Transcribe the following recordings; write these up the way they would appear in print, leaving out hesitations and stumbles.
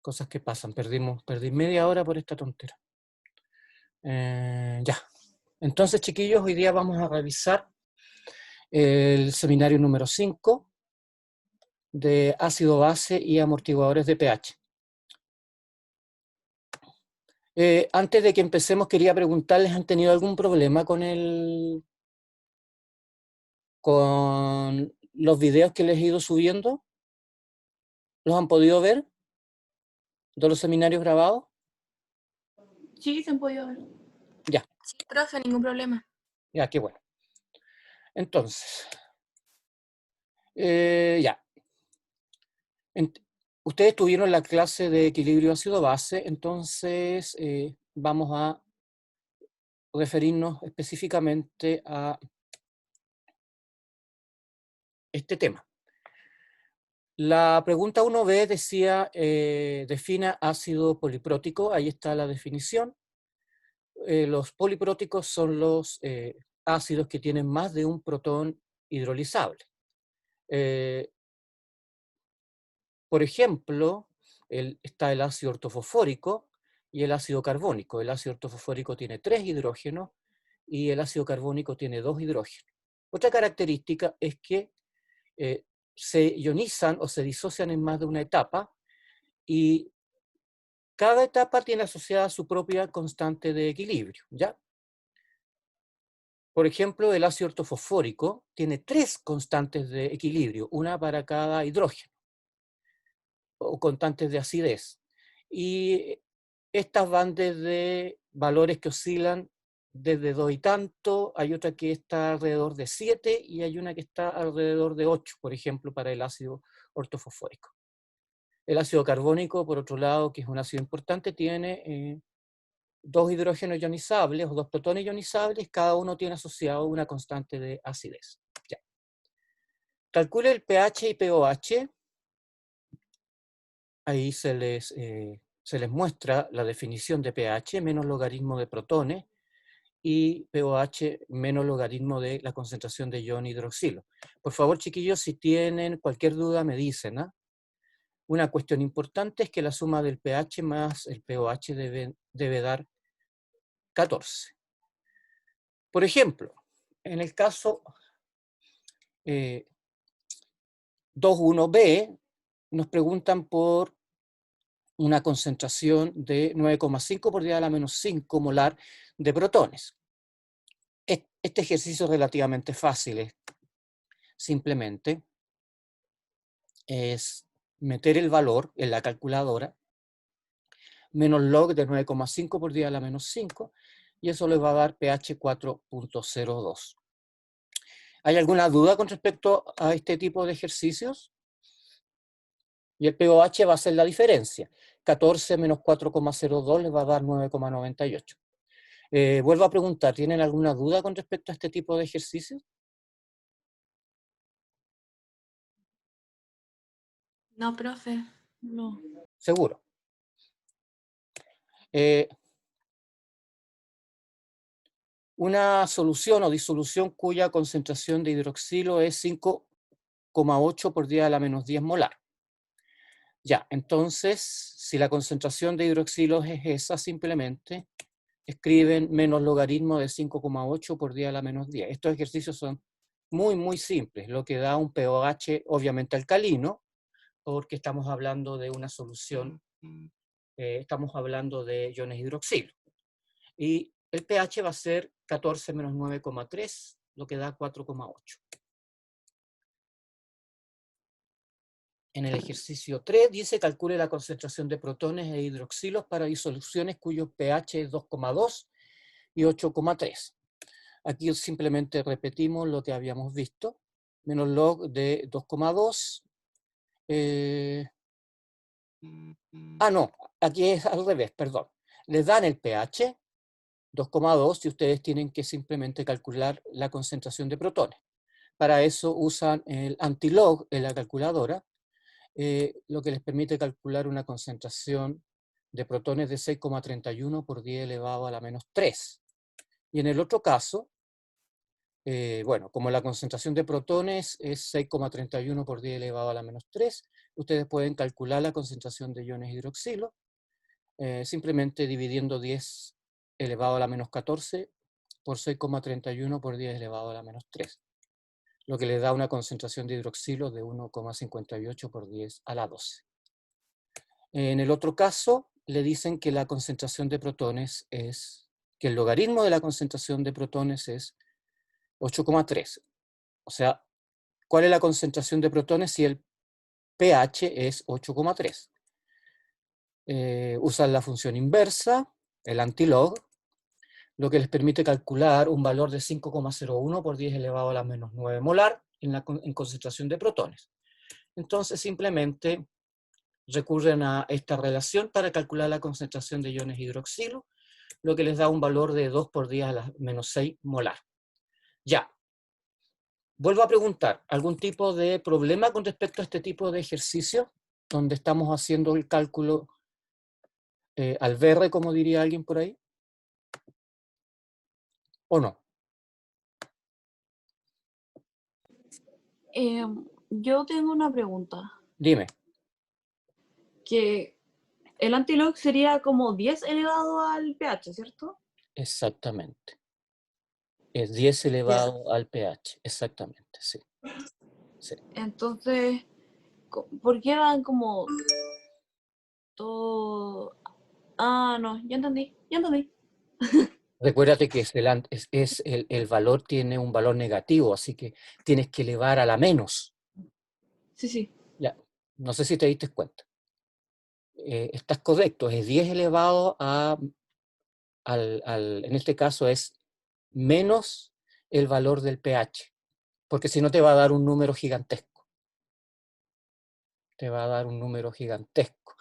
Cosas que pasan, perdí media hora por esta tontera. Ya. Entonces, chiquillos, hoy día vamos a revisar el seminario número 5 de ácido base y amortiguadores de pH. Antes de que empecemos, quería preguntarles, ¿han tenido algún problema con los videos que les he ido subiendo? ¿Los han podido ver? ¿De los seminarios grabados? Sí, se han podido ver. Ya. Sí, profe, ningún problema. Ya, qué bueno. Entonces, ya. Ustedes tuvieron la clase de equilibrio ácido-base, entonces vamos a referirnos específicamente a este tema. La pregunta 1b decía, defina ácido poliprótico, ahí está la definición. Los polipróticos son los ácidos que tienen más de un protón hidrolizable. Por ejemplo, está el ácido ortofosfórico y el ácido carbónico. El ácido ortofosfórico tiene 3 hidrógenos y el ácido carbónico tiene 2 hidrógenos. Otra característica es que se ionizan o se disocian en más de una etapa y cada etapa tiene asociada su propia constante de equilibrio, ¿ya? Por ejemplo, el ácido ortofosfórico tiene 3 constantes de equilibrio, una para cada hidrógeno, o constantes de acidez. Y estas van desde valores que oscilan desde 2 y tanto, hay otra que está alrededor de 7 y hay una que está alrededor de 8, por ejemplo, para el ácido ortofosfórico. El ácido carbónico, por otro lado, que es un ácido importante, tiene 2 hidrógenos ionizables o 2 protones ionizables, cada uno tiene asociado una constante de acidez. Ya. Calcule el pH y pOH. Ahí se les muestra la definición de pH menos logaritmo de protones y pOH menos logaritmo de la concentración de ion hidroxilo. Por favor, chiquillos, si tienen cualquier duda me dicen. Una cuestión importante es que la suma del pH más el pOH debe dar 14. Por ejemplo, en el caso 2.1b nos preguntan por una concentración de 9,5 por 10 a la menos 5 molar de protones. Este ejercicio es relativamente fácil. Simplemente es meter el valor en la calculadora, menos log de 9,5 por 10 a la menos 5, y eso les va a dar pH 4.02. ¿Hay alguna duda con respecto a este tipo de ejercicios? Y el pOH va a ser la diferencia. 14 menos 4,02 les va a dar 9,98. Vuelvo a preguntar, ¿tienen alguna duda con respecto a este tipo de ejercicios? No, profe, no. Seguro. Una solución o disolución cuya concentración de hidroxilo es 5,8 por 10 a la menos 10 molar. Ya, entonces, si la concentración de hidroxilos es esa, simplemente escriben menos logaritmo de 5,8 por 10 a la menos 10. Estos ejercicios son muy, muy simples, lo que da un pOH obviamente alcalino, porque estamos hablando de una solución, estamos hablando de iones hidroxilo. Y el pH va a ser 14 menos 9,3, lo que da 4,8. En el ejercicio 3 dice, calcule la concentración de protones e hidroxilos para disoluciones cuyos pH es 2,2 y 8,3. Aquí simplemente repetimos lo que habíamos visto, menos log de 2,2. No, aquí es al revés, perdón. Les dan el pH, 2,2, y ustedes tienen que simplemente calcular la concentración de protones. Para eso usan el antilog en la calculadora, lo que les permite calcular una concentración de protones de 6,31 por 10 elevado a la menos 3. Y en el otro caso, bueno, como la concentración de protones es 6,31 por 10 elevado a la menos 3, ustedes pueden calcular la concentración de iones hidroxilo, simplemente dividiendo 10 elevado a la menos 14 por 6,31 por 10 elevado a la menos 3, lo que les da una concentración de hidroxilo de 1,58 por 10 a la 12. En el otro caso, le dicen que la concentración de protones es, que el logaritmo de la concentración de protones es 8,3. O sea, ¿cuál es la concentración de protones si el pH es 8,3? Usan la función inversa, el antilog, lo que les permite calcular un valor de 5,01 por 10 elevado a la menos 9 molar en concentración de protones. Entonces simplemente recurren a esta relación para calcular la concentración de iones hidroxilo, lo que les da un valor de 2 por 10 a la menos 6 molar. Ya. Vuelvo a preguntar, ¿algún tipo de problema con respecto a este tipo de ejercicio, donde estamos haciendo el cálculo al verre, como diría alguien por ahí? ¿O no? Yo tengo una pregunta. Dime. Que el antilog sería como 10 elevado al pH, ¿cierto? Exactamente. Es 10 elevado al pH, exactamente, sí. Sí. Entonces, ¿por qué van como todo? Ah, no, ya entendí, ya entendí. Recuérdate que el valor tiene un valor negativo, así que tienes que elevar a la menos. Sí, sí. Ya, no sé si te diste cuenta. Estás correcto, es 10 elevado en este caso es menos el valor del pH, porque si no te va a dar un número gigantesco. Te va a dar un número gigantesco.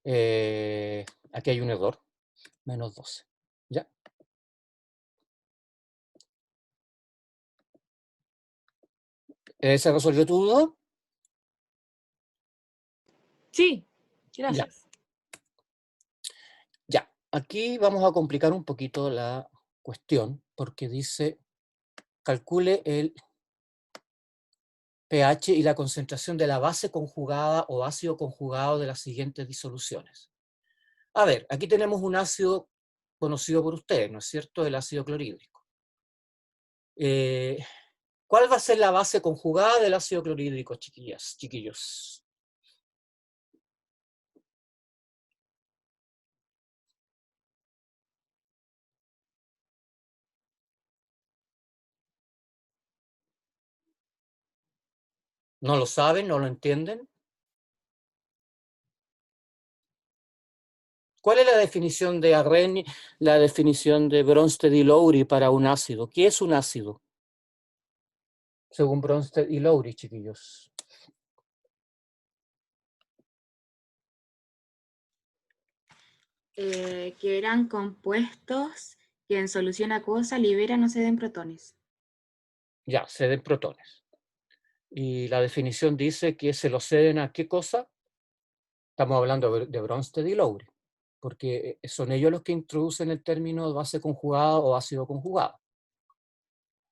Aquí hay un error, menos 12. ¿Ya? ¿Se resolvió tu duda? Sí, Ya. gracias. Ya. Aquí vamos a complicar un poquito la cuestión, porque dice, calcule el pH y la concentración de la base conjugada o ácido conjugado de las siguientes disoluciones. A ver, aquí tenemos un ácido conocido por ustedes, ¿no es cierto? El ácido clorhídrico. ¿Cuál va a ser la base conjugada del ácido clorhídrico, chiquillos? ¿No lo saben? ¿No lo entienden? ¿Cuál es la definición de Arrhenius, la definición de Bronsted y Lowry para un ácido? ¿Qué es un ácido? Según Bronsted y Lowry, chiquillos. Que eran compuestos que en solución acuosa liberan o ceden protones. Ya, ceden protones. Y la definición dice que se lo ceden a ¿qué cosa? Estamos hablando de Bronsted y Lowry, porque son ellos los que introducen el término base conjugada o ácido conjugado.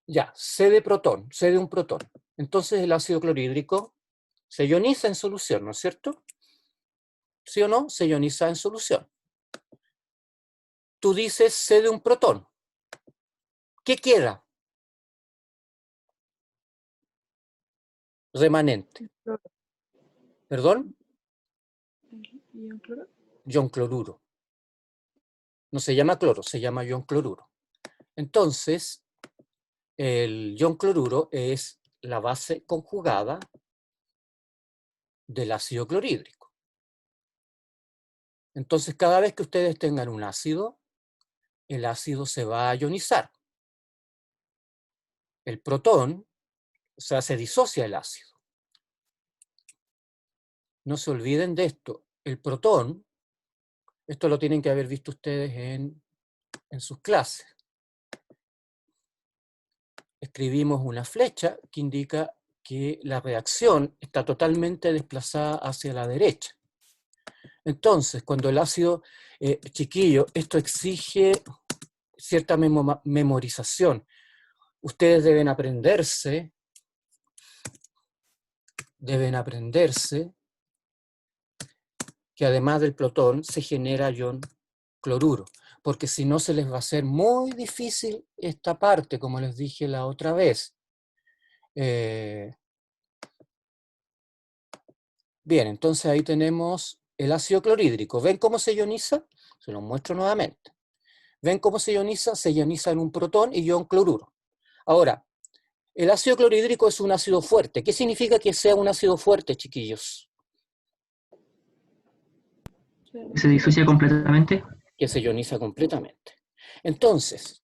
Ya, cede protón, cede un protón. Entonces el ácido clorhídrico se ioniza en solución, ¿no es cierto? ¿Sí o no? Se ioniza en solución. Tú dices cede un protón. ¿Qué queda? Remanente. ¿Perdón? ¿Ion cloro? Ion cloruro. No se llama cloro, se llama ion cloruro. Entonces, el ion cloruro es la base conjugada del ácido clorhídrico. Entonces, cada vez que ustedes tengan un ácido, el ácido se va a ionizar. El protón, o sea, se disocia el ácido. No se olviden de esto. El protón, esto lo tienen que haber visto ustedes en sus clases. Escribimos una flecha que indica que la reacción está totalmente desplazada hacia la derecha. Entonces, cuando el ácido, chiquillo, esto exige cierta memorización. Ustedes deben aprenderse que además del protón se genera ion cloruro, porque si no se les va a hacer muy difícil esta parte, como les dije la otra vez. Bien, entonces ahí tenemos el ácido clorhídrico. ¿Ven cómo se ioniza? Se lo muestro nuevamente. ¿Ven cómo se ioniza? Se ioniza en un protón y ion cloruro. Ahora, el ácido clorhídrico es un ácido fuerte. ¿Qué significa que sea un ácido fuerte, chiquillos? ¿Se disocia completamente? Que se ioniza completamente. Entonces,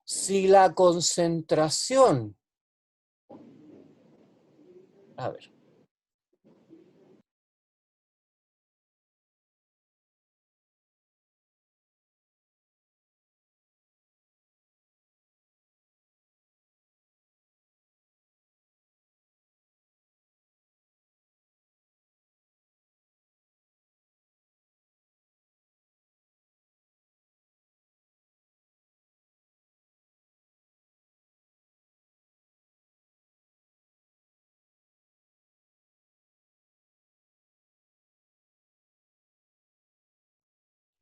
si la concentración... A ver.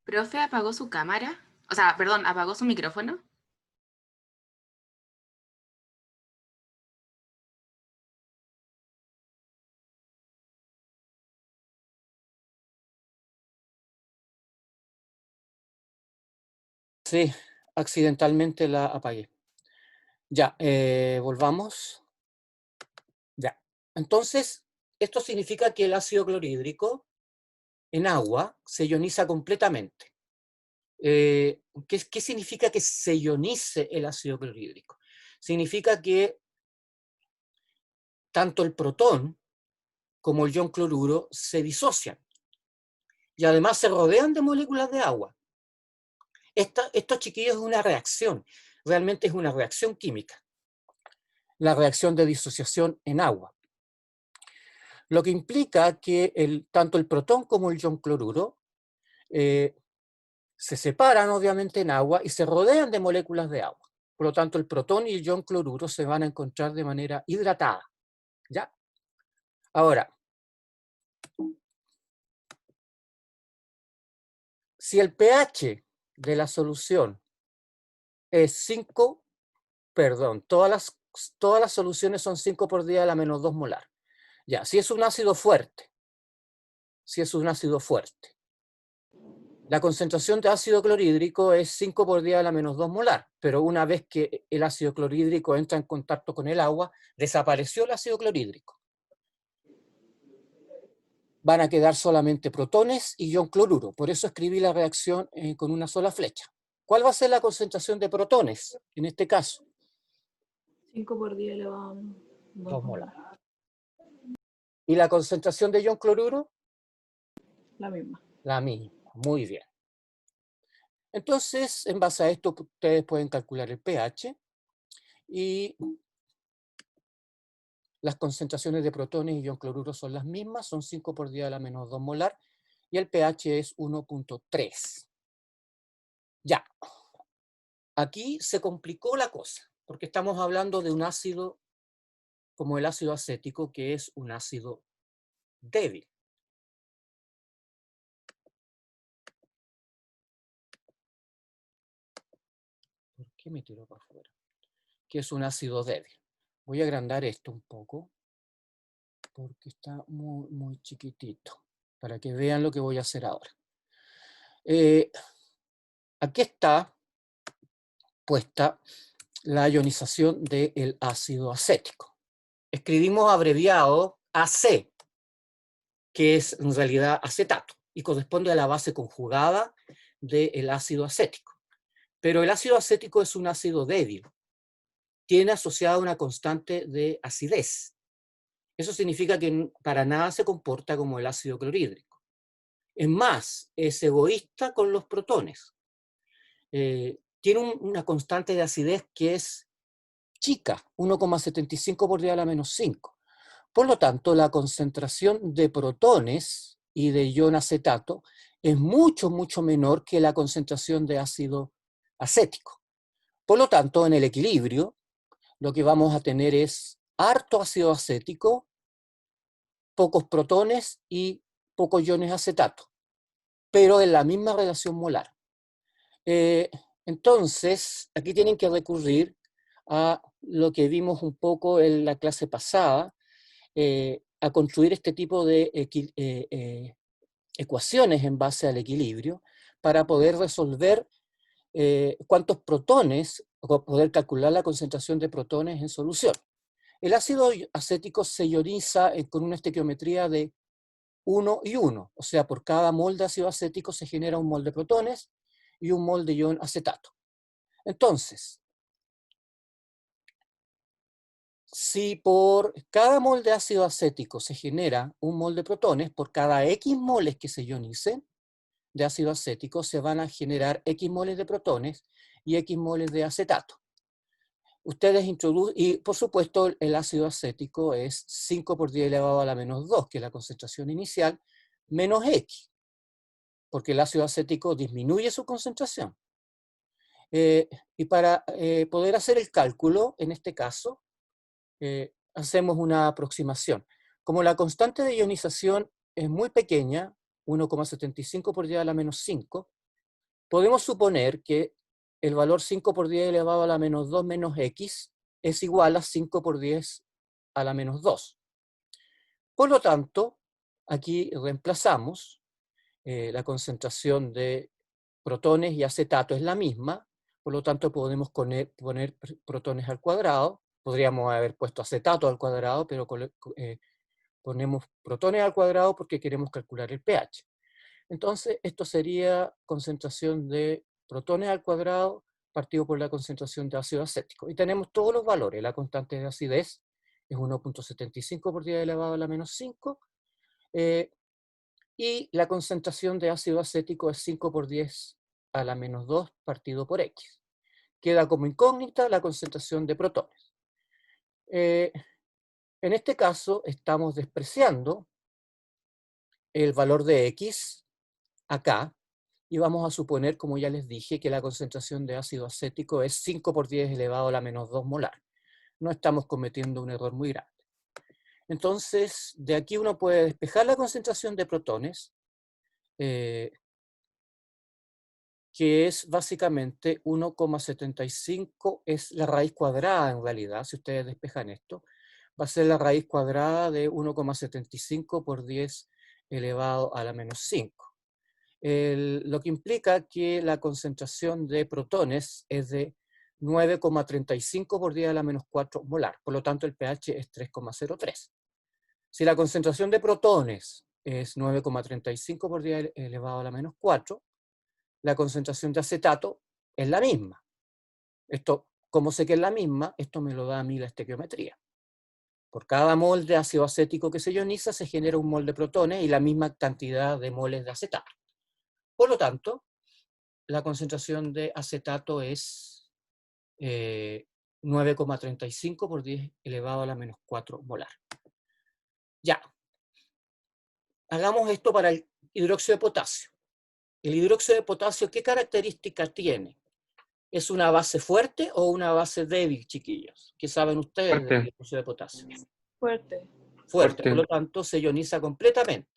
¿Profe apagó su cámara? O sea, perdón, apagó su micrófono. Sí, accidentalmente la apagué. Ya, volvamos. Ya. Entonces, esto significa que el ácido clorhídrico en agua se ioniza completamente. ¿Qué significa que se ionice el ácido clorhídrico? Significa que tanto el protón como el ion cloruro se disocian y además se rodean de moléculas de agua. Esto, chiquillos, es una reacción, realmente es una reacción química, la reacción de disociación en agua. Lo que implica que tanto el protón como el ion cloruro se separan obviamente en agua y se rodean de moléculas de agua. Por lo tanto, el protón y el ion cloruro se van a encontrar de manera hidratada. ¿Ya? Ahora, si el pH de la solución es 5, perdón, todas las soluciones son 5 por 10 a la menos 2 molar. Ya, si es un ácido fuerte, la concentración de ácido clorhídrico es 5 por 10 a la menos 2 molar, pero una vez que el ácido clorhídrico entra en contacto con el agua, desapareció el ácido clorhídrico. Van a quedar solamente protones y ion cloruro, por eso escribí la reacción con una sola flecha. ¿Cuál va a ser la concentración de protones en este caso? 5 por 10 elevado a 2 molar. ¿Y la concentración de ion cloruro? la misma. La misma, muy bien. Entonces, en base a esto, ustedes pueden calcular el pH y las concentraciones de protones y ion cloruro son las mismas, son 5 por 10 a la menos 2 molar, y el pH es 1.3. Ya, aquí se complicó la cosa, porque estamos hablando de un ácido como el ácido acético, que es un ácido débil. ¿Por qué me tiró para afuera? Que es un ácido débil. Voy a agrandar esto un poco, porque está muy, muy chiquitito, para que vean lo que voy a hacer ahora. Aquí está puesta la ionización del ácido acético. Escribimos abreviado AC, que es en realidad acetato, y corresponde a la base conjugada del ácido acético. Pero el ácido acético es un ácido débil, tiene asociada una constante de acidez. Eso significa que para nada se comporta como el ácido clorhídrico. Es más, es egoísta con los protones. Tiene una constante de acidez que es chica, 1,75 por 10 a la menos 5. Por lo tanto, la concentración de protones y de ion acetato es mucho, mucho menor que la concentración de ácido acético. Por lo tanto, en el equilibrio, lo que vamos a tener es harto ácido acético, pocos protones y pocos iones acetato. pero en la misma relación molar. Entonces, aquí tienen que recurrir a lo que vimos un poco en la clase pasada, a construir este tipo de ecuaciones en base al equilibrio para poder resolver cuántos protones, o poder calcular la concentración de protones en solución. El ácido acético se ioniza con una estequiometría de 1 y 1, o sea, por cada mol de ácido acético se genera un mol de protones y un mol de ion acetato. Entonces, si por cada mol de ácido acético se genera un mol de protones, por cada X moles que se ionicen de ácido acético se van a generar X moles de protones y X moles de acetato. Ustedes introducen, y por supuesto el ácido acético es 5 por 10 elevado a la menos 2, que es la concentración inicial, menos X, porque el ácido acético disminuye su concentración. Y para poder hacer el cálculo, en este caso, hacemos una aproximación. Como la constante de ionización es muy pequeña, 1,75 por 10 a la menos 5, podemos suponer que el valor 5 por 10 elevado a la menos 2 menos X es igual a 5 por 10 a la menos 2. Por lo tanto, aquí reemplazamos la concentración de protones y acetato es la misma, por lo tanto podemos poner protones al cuadrado, podríamos haber puesto acetato al cuadrado, pero ponemos protones al cuadrado porque queremos calcular el pH. Entonces, esto sería concentración de protones al cuadrado partido por la concentración de ácido acético. Y tenemos todos los valores. La constante de acidez es 1,75 por 10 elevado a la menos 5. Y la concentración de ácido acético es 5 por 10 a la menos 2 partido por X. Queda como incógnita la concentración de protones. En este caso estamos despreciando el valor de X acá, y vamos a suponer, como ya les dije, que la concentración de ácido acético es 5 por 10 elevado a la menos 2 molar. No estamos cometiendo un error muy grande. Entonces, de aquí uno puede despejar la concentración de protones, que es básicamente 1,75, es la raíz cuadrada en realidad, si ustedes despejan esto, va a ser la raíz cuadrada de 1,75 por 10 elevado a la menos 5. Lo que implica que la concentración de protones es de 9,35 por 10 a la menos 4 molar, por lo tanto el pH es 3,03. Si la concentración de protones es 9,35 por 10 elevado a la menos 4, la concentración de acetato es la misma. Esto, como sé que es la misma, esto me lo da a mí la estequiometría. Por cada mol de ácido acético que se ioniza se genera un mol de protones y la misma cantidad de moles de acetato. Por lo tanto, la concentración de acetato es 9,35 por 10 elevado a la menos 4 molar. Ya. Hagamos esto para el hidróxido de potasio. El hidróxido de potasio, ¿qué característica tiene? ¿Es una base fuerte o una base débil, chiquillos? ¿Qué saben ustedes del hidróxido de potasio? Fuerte. Fuerte, por lo tanto se ioniza completamente.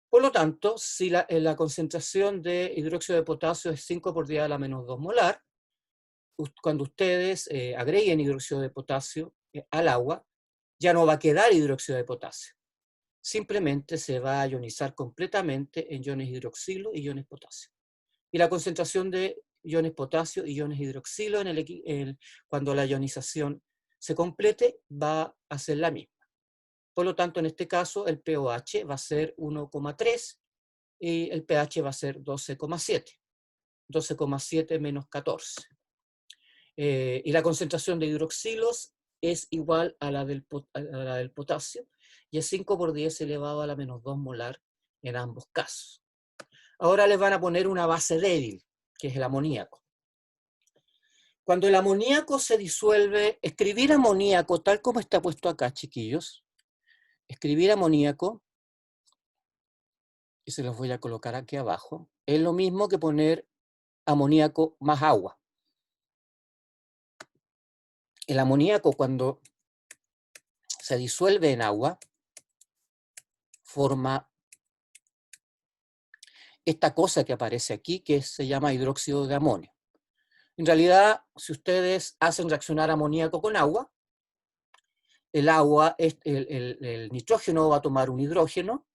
Por lo tanto, si la concentración de hidróxido de potasio es 5 por 10 a la menos 2 molar, cuando ustedes agreguen hidróxido de potasio al agua, ya no va a quedar hidróxido de potasio. Simplemente se va a ionizar completamente en iones hidroxilo y iones potasio. Y la concentración de iones potasio y iones hidroxilo cuando la ionización se complete va a ser la misma. Por lo tanto, en este caso, el pOH va a ser 1,3 y el pH va a ser 12,7. 12,7 menos 14. Y la concentración de hidroxilos es igual a la del potasio, y es 5 por 10 elevado a la menos 2 molar en ambos casos. Ahora les van a poner una base débil, que es el amoníaco. Cuando el amoníaco se disuelve, escribir amoníaco, tal como está puesto acá, chiquillos, escribir amoníaco, y se los voy a colocar aquí abajo, es lo mismo que poner amoníaco más agua. El amoníaco, cuando se disuelve en agua, forma esta cosa que aparece aquí, que se llama hidróxido de amonio. En realidad, si ustedes hacen reaccionar amoníaco con agua, el nitrógeno va a tomar un hidrógeno,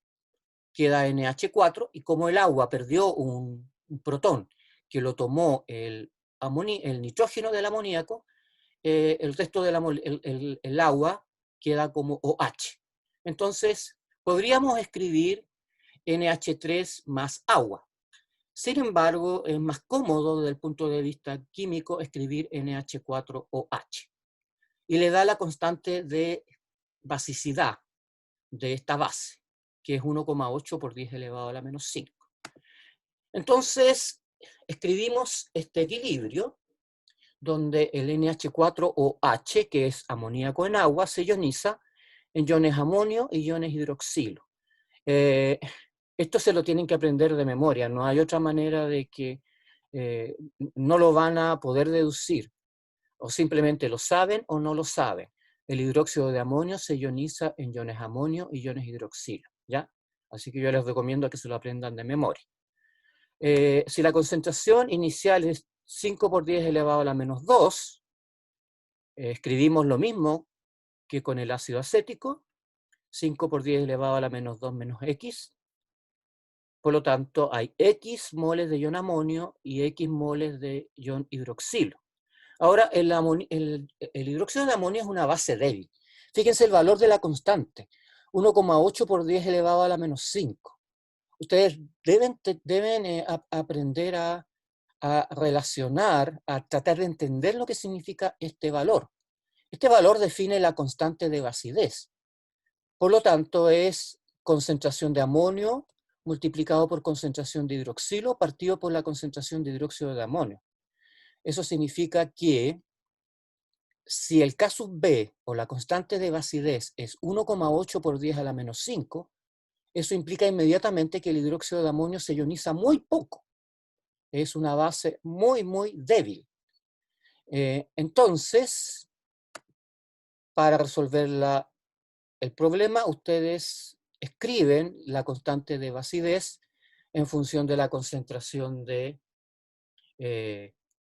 queda NH4, y como el agua perdió un protón que lo tomó el nitrógeno del amoníaco, el resto del agua queda como OH. Entonces, podríamos escribir NH3 más agua. Sin embargo, es más cómodo desde el punto de vista químico escribir NH4OH. Y le da la constante de basicidad de esta base, que es 1,8 por 10 elevado a la menos 5. Entonces, escribimos este equilibrio, donde el NH4OH, que es amoníaco en agua, se ioniza en iones amonio y iones hidroxilo. Esto se lo tienen que aprender de memoria, no hay otra manera de que no lo van a poder deducir, o simplemente lo saben o no lo saben. El hidróxido de amonio se ioniza en iones amonio y iones hidroxilo, ¿ya? Así que yo les recomiendo que se lo aprendan de memoria. Si la concentración inicial es 5 por 10 elevado a la menos 2, escribimos lo mismo que con el ácido acético, 5 por 10 elevado a la menos 2 menos X. Por lo tanto, hay X moles de ion amonio y X moles de ion hidroxilo. Ahora, el hidróxido de amonio es una base débil. Fíjense el valor de la constante, 1,8 por 10 elevado a la menos 5. Ustedes deben aprender a relacionar, a tratar de entender lo que significa este valor. Este valor define la constante de basidez. Por lo tanto, es concentración de amonio multiplicado por concentración de hidroxilo partido por la concentración de hidróxido de amonio. Eso significa que si el K sub B o la constante de basidez es 1,8 por 10 a la menos 5, eso implica inmediatamente que el hidróxido de amonio se ioniza muy poco. Es una base muy, muy débil. Entonces, para resolver el problema, ustedes escriben la constante de basidez en función de la concentración de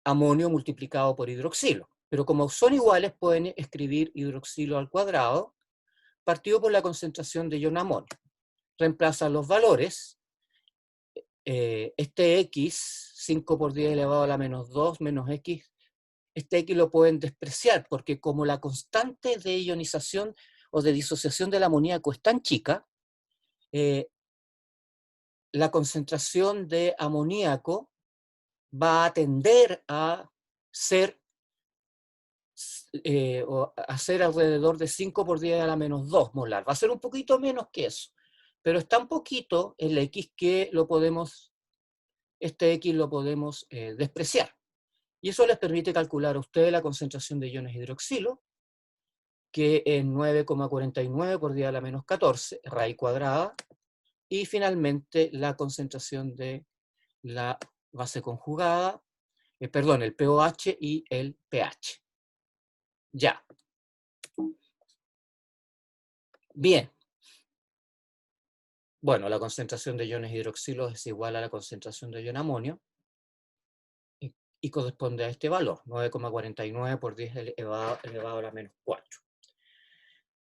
amonio multiplicado por hidroxilo. Pero como son iguales, pueden escribir hidroxilo al cuadrado partido por la concentración de ion amonio. Reemplazan los valores. Este X, 5 por 10 elevado a la menos 2 menos X, este X lo pueden despreciar, porque como la constante de ionización o de disociación del amoníaco es tan chica, la concentración de amoníaco va a tender a ser alrededor de 5 por 10 a la menos 2 molar. Va a ser un poquito menos que eso, pero es tan poquito el X que este X lo podemos despreciar. Y eso les permite calcular a ustedes la concentración de iones hidroxilo, que es 9,49 por 10 a la menos 14, raíz cuadrada, y finalmente la concentración de la base conjugada, el pOH y el pH. Ya. Bien. Bueno, la concentración de iones hidroxilo es igual a la concentración de ion amonio y corresponde a este valor, 9,49 por 10 elevado a la menos 4.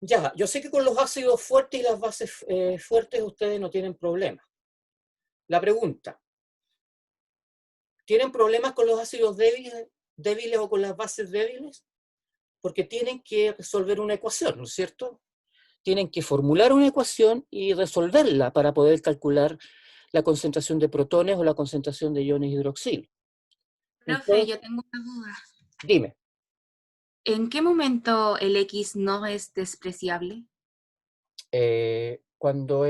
Ya, yo sé que con los ácidos fuertes y las bases fuertes ustedes no tienen problema. La pregunta, ¿tienen problemas con los ácidos débiles o con las bases débiles? Porque tienen que resolver una ecuación, ¿no es cierto? Tienen que formular una ecuación y resolverla para poder calcular la concentración de protones o la concentración de iones hidroxilo. Profe, yo tengo una duda. Dime. ¿En qué momento el X no es despreciable? Cuando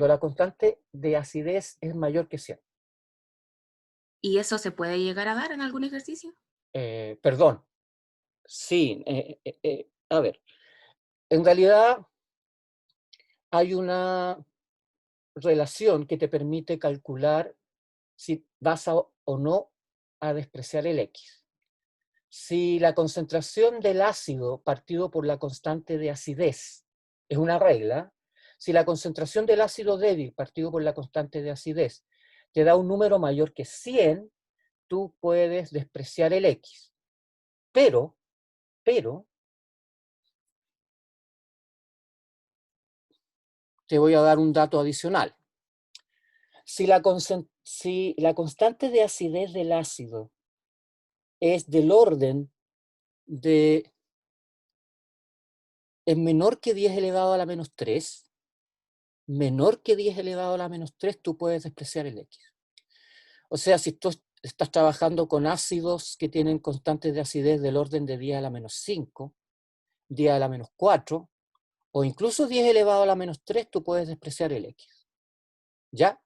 la constante de acidez es mayor que 100. ¿Y eso se puede llegar a dar en algún ejercicio? Perdón. Sí. A ver. En realidad hay una relación que te permite calcular si vas o no a despreciar el X. Si la concentración del ácido partido por la constante de acidez es una regla, Si la concentración del ácido débil partido por la constante de acidez te da un número mayor que 100, tú puedes despreciar el X. Pero, te voy a dar un dato adicional. Si la constante de acidez del ácido es del orden de, es menor que 10 elevado a la menos 3, menor que 10 elevado a la menos 3, tú puedes despreciar el X. O sea, si tú estás trabajando con ácidos que tienen constantes de acidez del orden de 10 a la menos 5, 10 a la menos 4, o incluso 10 elevado a la menos 3, tú puedes despreciar el X. ¿Ya?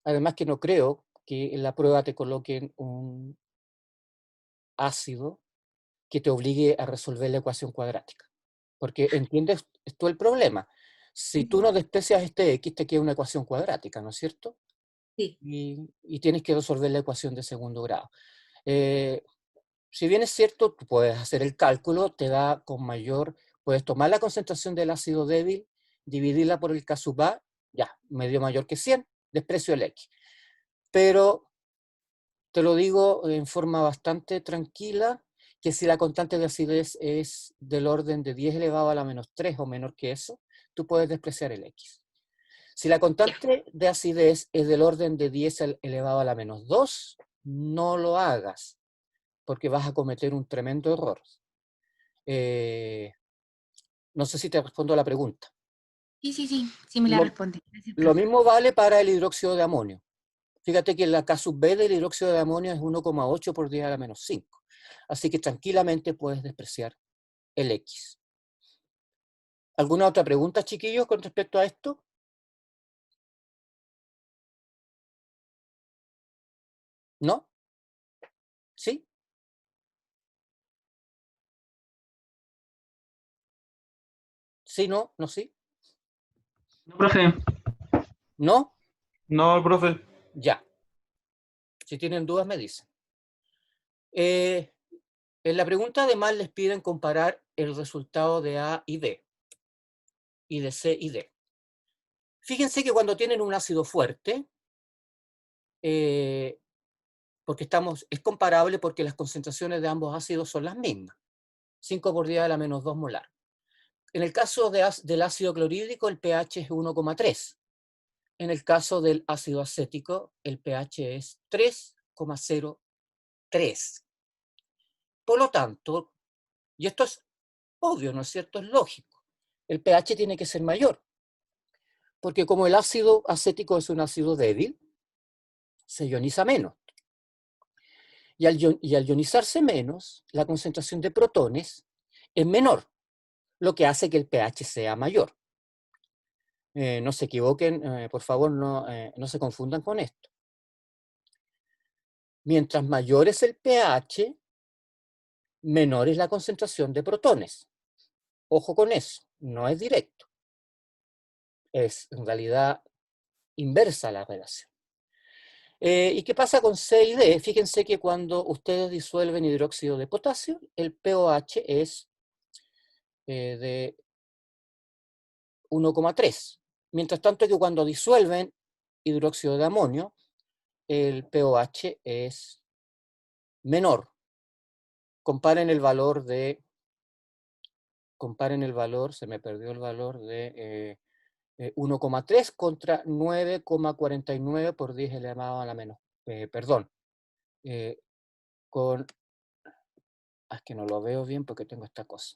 Además que no creo que en la prueba te coloquen un ácido que te obligue a resolver la ecuación cuadrática. Porque entiendes tú el problema. Si tú no desprecias este X, te queda una ecuación cuadrática, ¿no es cierto? Sí. Y tienes que resolver la ecuación de segundo grado. Si bien es cierto, tú puedes hacer el cálculo, te da con mayor, puedes tomar la concentración del ácido débil, dividirla por el K sub A, ya, medio mayor que 100, desprecio el X. Pero te lo digo en forma bastante tranquila, que si la constante de acidez es del orden de 10 elevado a la menos 3 o menor que eso, tú puedes despreciar el X. Si la constante de acidez es del orden de 10 elevado a la menos 2, no lo hagas, porque vas a cometer un tremendo error. No sé si te respondo a la pregunta. Sí me la responde. Gracias, Lo profe. mismo vale para el hidróxido de amonio. Fíjate que la K sub B del hidróxido de amonio es 1,8 por 10 a la menos 5. Así que tranquilamente puedes despreciar el X. ¿Alguna otra pregunta, chiquillos, con respecto a esto? ¿No? ¿Sí? ¿Sí, no? ¿No, sí? No, profe. ¿No? No, profe. Ya. Si tienen dudas, me dicen. En la pregunta además les piden comparar el resultado de A y B, y de C y D. Fíjense que cuando tienen un ácido fuerte, porque es comparable porque las concentraciones de ambos ácidos son las mismas, 5 por 10 a la menos 2 molar. En el caso del ácido clorhídrico, el pH es 1,3. En el caso del ácido acético, el pH es 3,03. Por lo tanto, y esto es obvio, ¿no es cierto? Es lógico. El pH tiene que ser mayor, porque como el ácido acético es un ácido débil, se ioniza menos. Y al ionizarse menos, la concentración de protones es menor, lo que hace que el pH sea mayor. No se equivoquen, por favor, no se confundan con esto. Mientras mayor es el pH, menor es la concentración de protones. Ojo con eso, no es directo. Es en realidad inversa la relación. ¿Y qué pasa con C y D? Fíjense que cuando ustedes disuelven hidróxido de potasio, el pOH es de 1,3. Mientras tanto que cuando disuelven hidróxido de amonio, el pOH es menor. Comparen el valor, se me perdió el valor de 1,3 contra 9,49 por 10 elevado a la menos, perdón, es que no lo veo bien porque tengo esta cosa.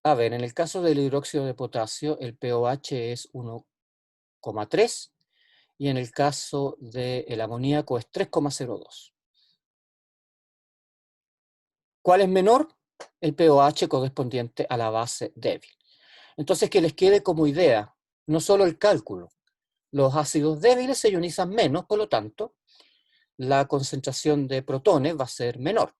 A ver, en el caso del hidróxido de potasio, el pOH es 1,3 y en el caso del amoníaco es 3,02. ¿Cuál es menor? El pOH correspondiente a la base débil. Entonces, que les quede como idea, no solo el cálculo. Los ácidos débiles se ionizan menos, por lo tanto, la concentración de protones va a ser menor.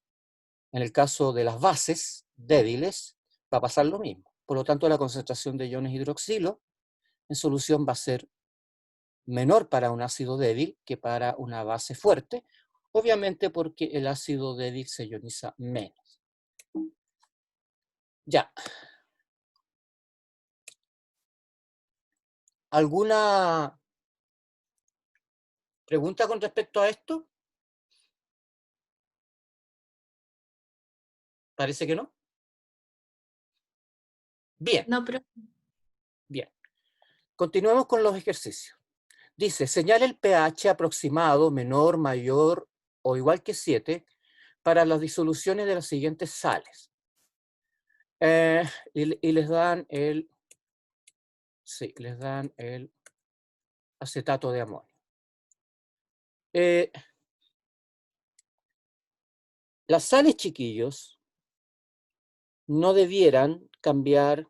En el caso de las bases débiles, va a pasar lo mismo. Por lo tanto, la concentración de iones hidroxilo en solución va a ser menor para un ácido débil que para una base fuerte, obviamente porque el ácido débil se ioniza menos. Ya. ¿Alguna pregunta con respecto a esto? Parece que no. Bien, No, pero bien. Continuemos con los ejercicios. Dice, señala el pH aproximado menor, mayor o igual que 7 para las disoluciones de las siguientes sales. Y les dan el acetato de amonio. Las sales, chiquillos, no debieran cambiar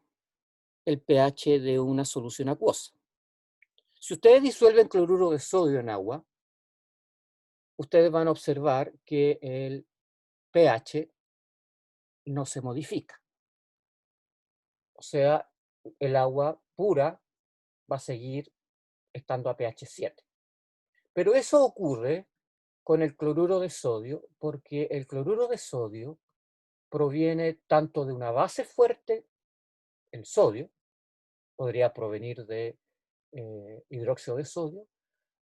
el pH de una solución acuosa. Si ustedes disuelven cloruro de sodio en agua, ustedes van a observar que el pH no se modifica. O sea, el agua pura va a seguir estando a pH 7. Pero eso ocurre con el cloruro de sodio, porque el cloruro de sodio proviene tanto de una base fuerte, el sodio, podría provenir de hidróxido de sodio,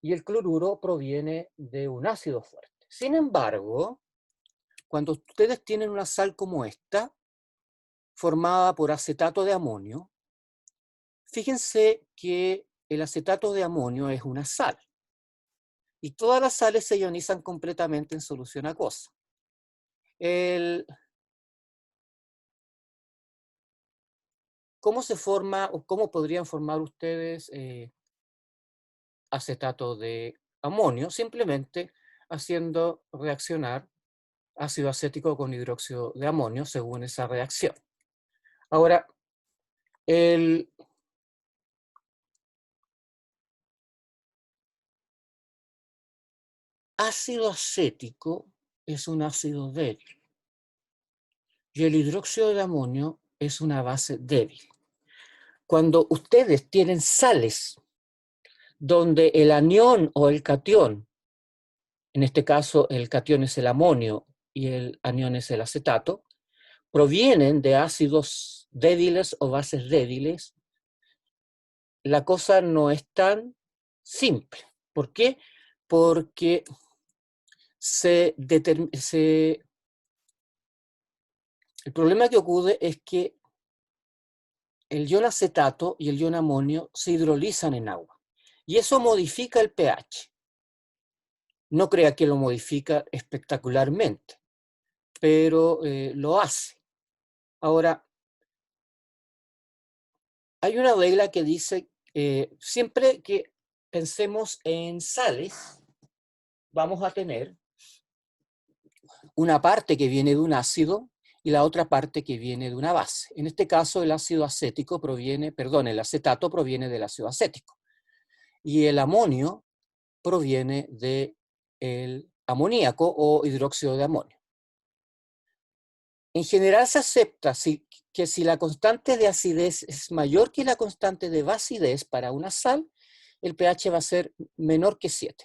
y el cloruro proviene de un ácido fuerte. Sin embargo, cuando ustedes tienen una sal como esta, formada por acetato de amonio, fíjense que el acetato de amonio es una sal. Y todas las sales se ionizan completamente en solución acuosa. ¿Cómo se forma o cómo podrían formar ustedes acetato de amonio? Simplemente haciendo reaccionar ácido acético con hidróxido de amonio según esa reacción. Ahora, el ácido acético es un ácido débil y el hidróxido de amonio es una base débil. Cuando ustedes tienen sales donde el anión o el catión, en este caso el catión es el amonio y el anión es el acetato, provienen de ácidos débiles o bases débiles, la cosa no es tan simple. ¿Por qué? Porque el problema que ocurre es que el ion acetato y el ion amonio se hidrolizan en agua. Y eso modifica el pH. No crea que lo modifica espectacularmente, pero lo hace. Ahora, hay una regla que dice, siempre que pensemos en sales, vamos a tener una parte que viene de un ácido y la otra parte que viene de una base. En este caso, el ácido acético proviene, perdón, el acetato proviene del ácido acético. Y el amonio proviene del amoníaco o hidróxido de amonio. En general se acepta que si la constante de acidez es mayor que la constante de basidez para una sal, el pH va a ser menor que 7.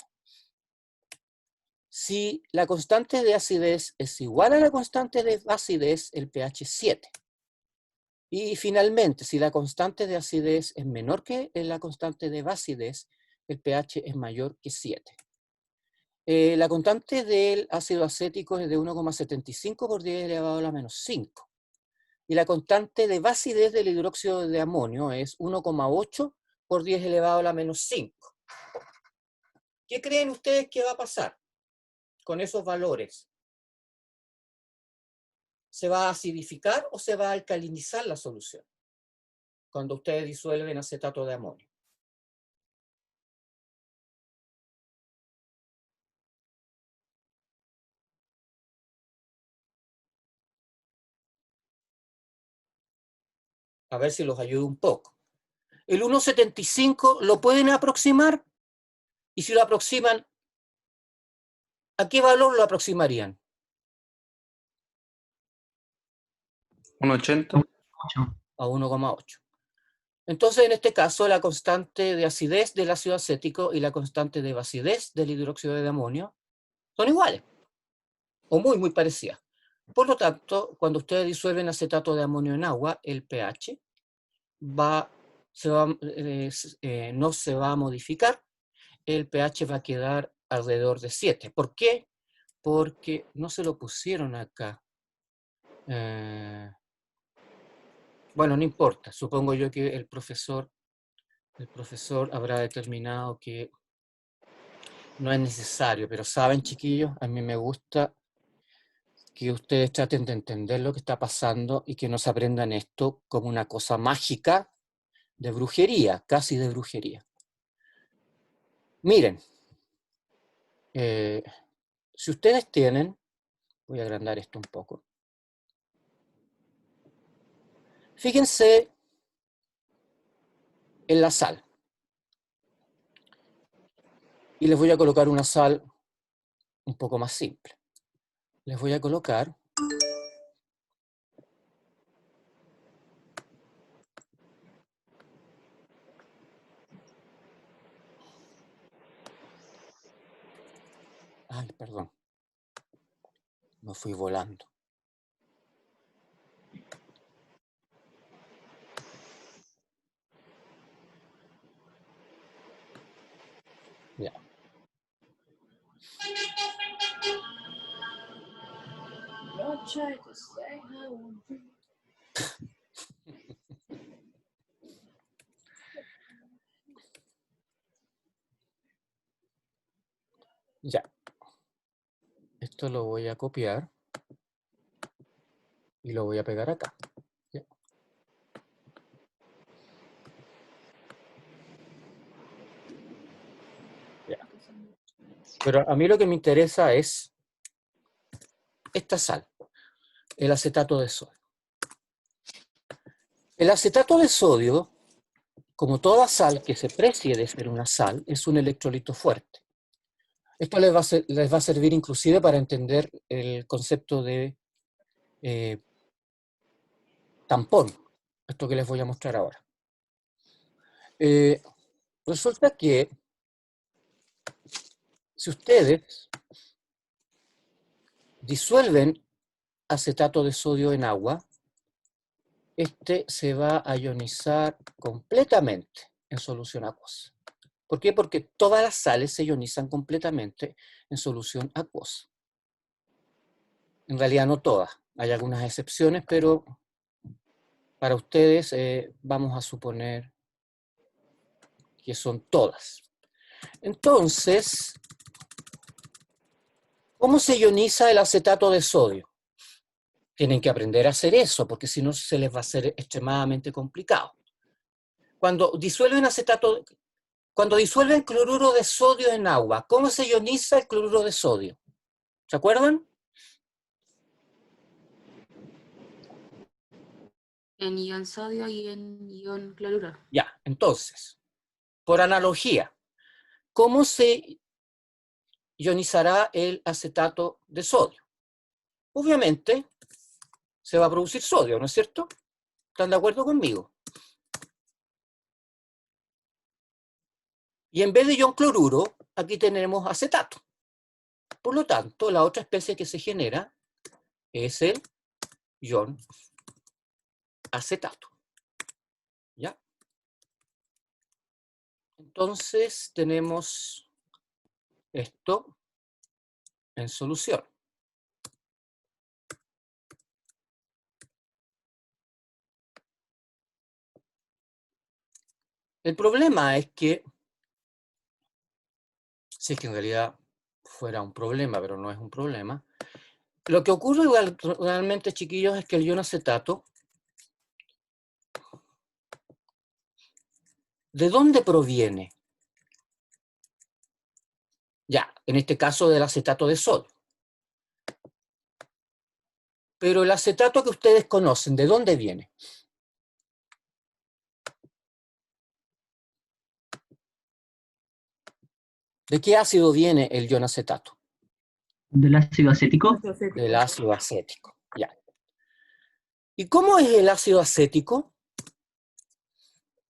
Si la constante de acidez es igual a la constante de basidez, el pH es 7. Y finalmente, si la constante de acidez es menor que la constante de basidez, el pH es mayor que 7. La constante del ácido acético es de 1,75 por 10 elevado a la menos 5. Y la constante de basidez del hidróxido de amonio es 1,8 por 10 elevado a la menos 5. ¿Qué creen ustedes que va a pasar con esos valores? ¿Se va a acidificar o se va a alcalinizar la solución cuando ustedes disuelven acetato de amonio? A ver si los ayudo un poco. El 1,75 lo pueden aproximar, y si lo aproximan, ¿a qué valor lo aproximarían? 1,80. A 1,8. Entonces, en este caso, la constante de acidez del ácido acético y la constante de basidez del hidróxido de amonio son iguales, o muy, muy parecidas. Por lo tanto, cuando ustedes disuelven acetato de amonio en agua, el pH no se va a modificar, el pH va a quedar alrededor de 7. ¿Por qué? Porque no se lo pusieron acá. Bueno, no importa, supongo yo que el profesor habrá determinado que no es necesario, pero saben, chiquillos, a mí me gusta que ustedes traten de entender lo que está pasando y que no se aprendan esto como una cosa mágica de brujería, casi de brujería. Miren, si ustedes tienen, voy a agrandar esto un poco, fíjense en la sal. Y les voy a colocar una sal un poco más simple. Les voy a colocar ay, perdón, me fui volando. Ya. Don't try to say I want you. Ya. Esto lo voy a copiar y lo voy a pegar acá. ¿Ya? Ya. Pero a mí lo que me interesa es esta sal, el acetato de sodio. El acetato de sodio, como toda sal que se precie de ser una sal, es un electrolito fuerte. Esto les va a servir inclusive para entender el concepto de tampón, esto que les voy a mostrar ahora. Resulta que si ustedes disuelven acetato de sodio en agua, este se va a ionizar completamente en solución acuosa. ¿Por qué? Porque todas las sales se ionizan completamente en solución acuosa. En realidad no todas, hay algunas excepciones, pero para ustedes vamos a suponer que son todas. Entonces, ¿cómo se ioniza el acetato de sodio? Tienen que aprender a hacer eso, porque si no se les va a hacer extremadamente complicado. Cuando disuelven cloruro de sodio en agua, ¿cómo se ioniza el cloruro de sodio? ¿Se acuerdan? En ion sodio y en ion cloruro. Ya, entonces, por analogía, ¿cómo se ionizará el acetato de sodio? Obviamente, se va a producir sodio, ¿no es cierto? ¿Están de acuerdo conmigo? Y en vez de ion cloruro, aquí tenemos acetato. Por lo tanto, la otra especie que se genera es el ion acetato. ¿Ya? Entonces, tenemos esto en solución. El problema es que, si es que en realidad fuera un problema, pero no es un problema, lo que ocurre realmente, chiquillos, es que el ion acetato, ¿de dónde proviene? Ya, en este caso del acetato de sodio. Pero el acetato que ustedes conocen, ¿de dónde viene? ¿De qué ácido viene el ion acetato? Del ácido acético. Del ácido acético. Ya. ¿Y cómo es el ácido acético?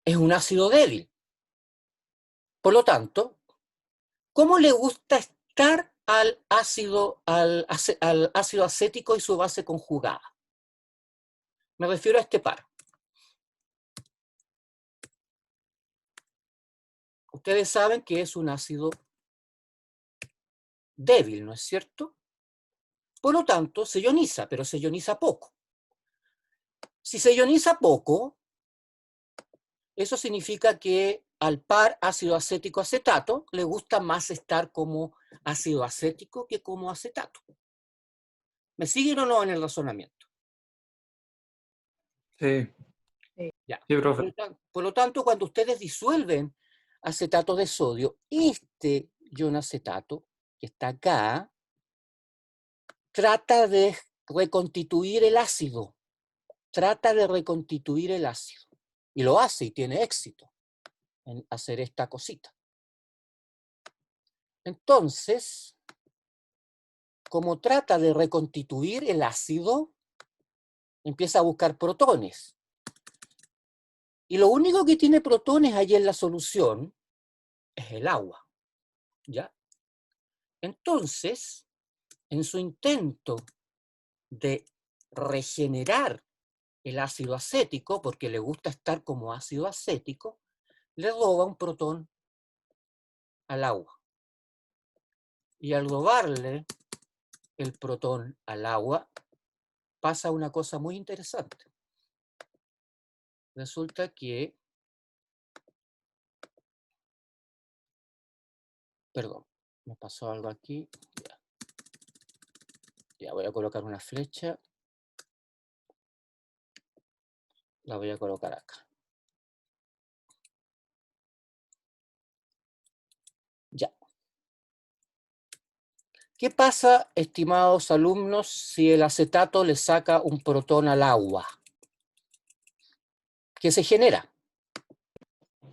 Es un ácido débil. Por lo tanto, ¿cómo le gusta estar al ácido acético y su base conjugada. Me refiero a este par. Ustedes saben que es un ácido débil, ¿no es cierto? Por lo tanto, se ioniza, pero se ioniza poco. Si se ioniza poco, eso significa que al par ácido acético acetato le gusta más estar como ácido acético que como acetato. ¿Me siguen o no en el razonamiento? Sí, Ya. sí, profe. Por lo tanto, cuando ustedes disuelven acetato de sodio, este ion acetato, que está acá, trata de reconstituir el ácido. Trata de reconstituir el ácido. Y lo hace y tiene éxito en hacer esta cosita. Entonces, como trata de reconstituir el ácido, empieza a buscar protones. Y lo único que tiene protones allí en la solución es el agua. ¿Ya? Entonces, en su intento de regenerar el ácido acético, porque le gusta estar como ácido acético, le roba un protón al agua. Y al robarle el protón al agua, pasa una cosa muy interesante. Resulta que, perdón, me pasó algo aquí. Ya voy a colocar una flecha. La voy a colocar acá. Ya. ¿Qué pasa, estimados alumnos, si el acetato le saca un protón al agua? ¿Qué se genera?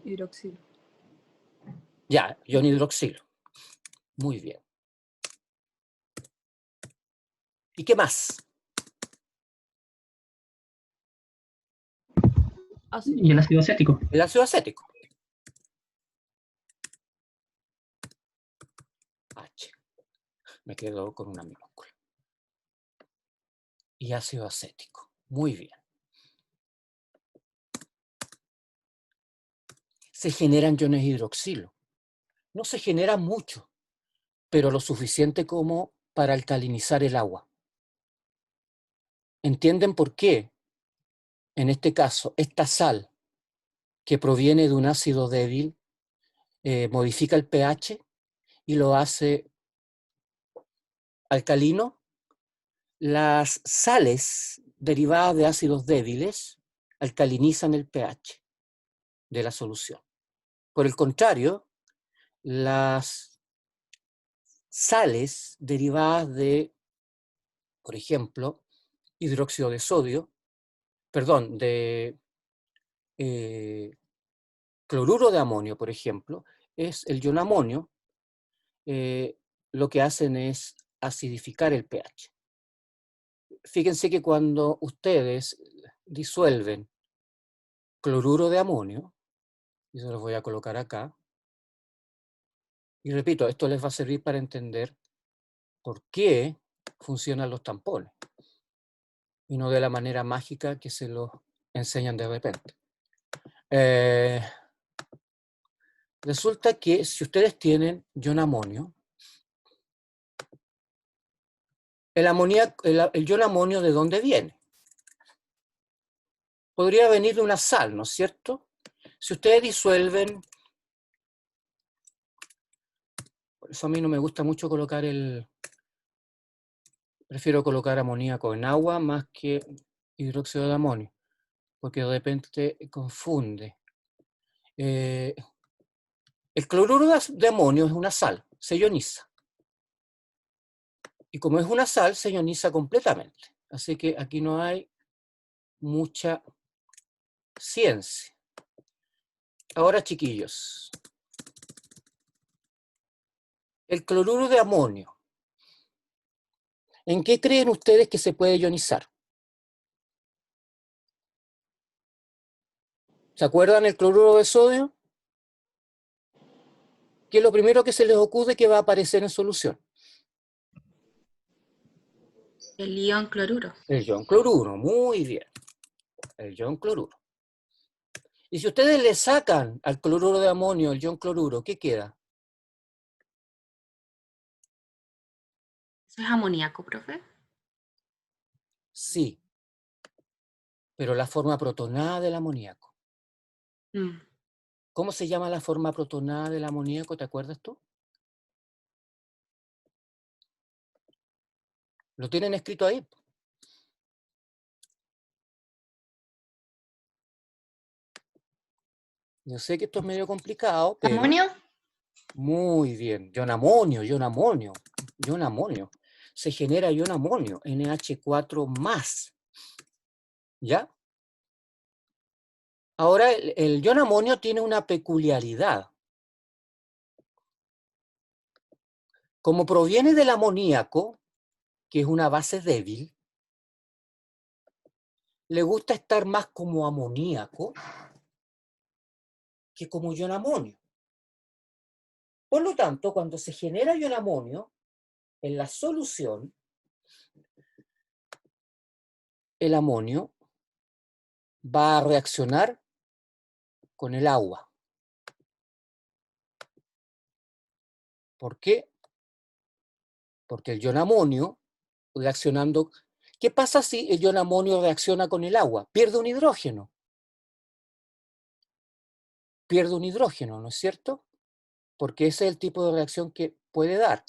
Hidroxilo. Ya, ion hidroxilo. Muy bien. ¿Y qué más? Y el ácido acético. El ácido acético. H. Me quedo con una minúscula. Y ácido acético. Muy bien. Se generan iones hidroxilo. No se genera mucho, pero lo suficiente como para alcalinizar el agua. ¿Entienden por qué? En este caso, esta sal que proviene de un ácido débil modifica el pH y lo hace alcalino. Las sales derivadas de ácidos débiles alcalinizan el pH de la solución. Por el contrario, las sales derivadas de, por ejemplo, hidróxido de sodio, perdón, de cloruro de amonio, por ejemplo, es el ion amonio, lo que hacen es acidificar el pH. Fíjense que cuando ustedes disuelven cloruro de amonio, y se los voy a colocar acá, y repito, esto les va a servir para entender por qué funcionan los tampones, y no de la manera mágica que se los enseñan de repente. Resulta que si ustedes tienen ion amonio, el ion amonio, ¿de dónde viene? Podría venir de una sal, ¿no es cierto? Si ustedes disuelven, por eso a mí no me gusta mucho colocar prefiero colocar amoníaco en agua más que hidróxido de amonio, porque de repente confunde. El cloruro de amonio es una sal, se ioniza. Y como es una sal, se ioniza completamente. Así que aquí no hay mucha ciencia. Ahora, chiquillos, el cloruro de amonio, ¿en qué creen ustedes que se puede ionizar? ¿Se acuerdan el cloruro de sodio? ¿Qué es lo primero que se les ocurre que va a aparecer en solución? El ion cloruro. El ion cloruro, muy bien. El ion cloruro. Y si ustedes le sacan al cloruro de amonio el ion cloruro, ¿qué queda? ¿Eso es amoníaco, profe? Sí, pero la forma protonada del amoníaco. Mm. ¿Cómo se llama la forma protonada del amoníaco? ¿Te acuerdas tú? ¿Lo tienen escrito ahí? Yo sé que esto es medio complicado, pero... ¿Amonio? Muy bien. Ion amonio, ion amonio, ion amonio. Se genera ion amonio, NH4+. ¿Ya? Ahora, el ion amonio tiene una peculiaridad. Como proviene del amoníaco, que es una base débil, le gusta estar más como amoníaco que como ion amonio. Por lo tanto, cuando se genera ion amonio, en la solución, el amonio va a reaccionar con el agua. ¿Por qué? Porque el ion amonio, reaccionando... ¿Qué pasa si el ion amonio reacciona con el agua? Pierde un hidrógeno. Pierde un hidrógeno, ¿no es cierto? Porque ese es el tipo de reacción que puede dar.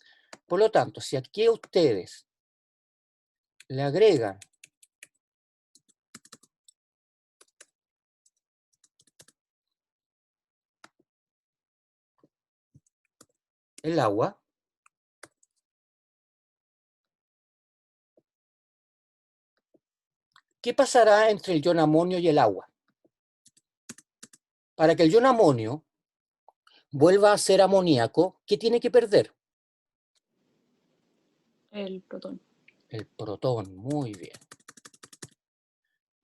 Por lo tanto, si aquí a ustedes le agregan el agua, ¿qué pasará entre el ion amonio y el agua? Para que el ion amonio vuelva a ser amoníaco, ¿qué tiene que perder? El protón. El protón, muy bien.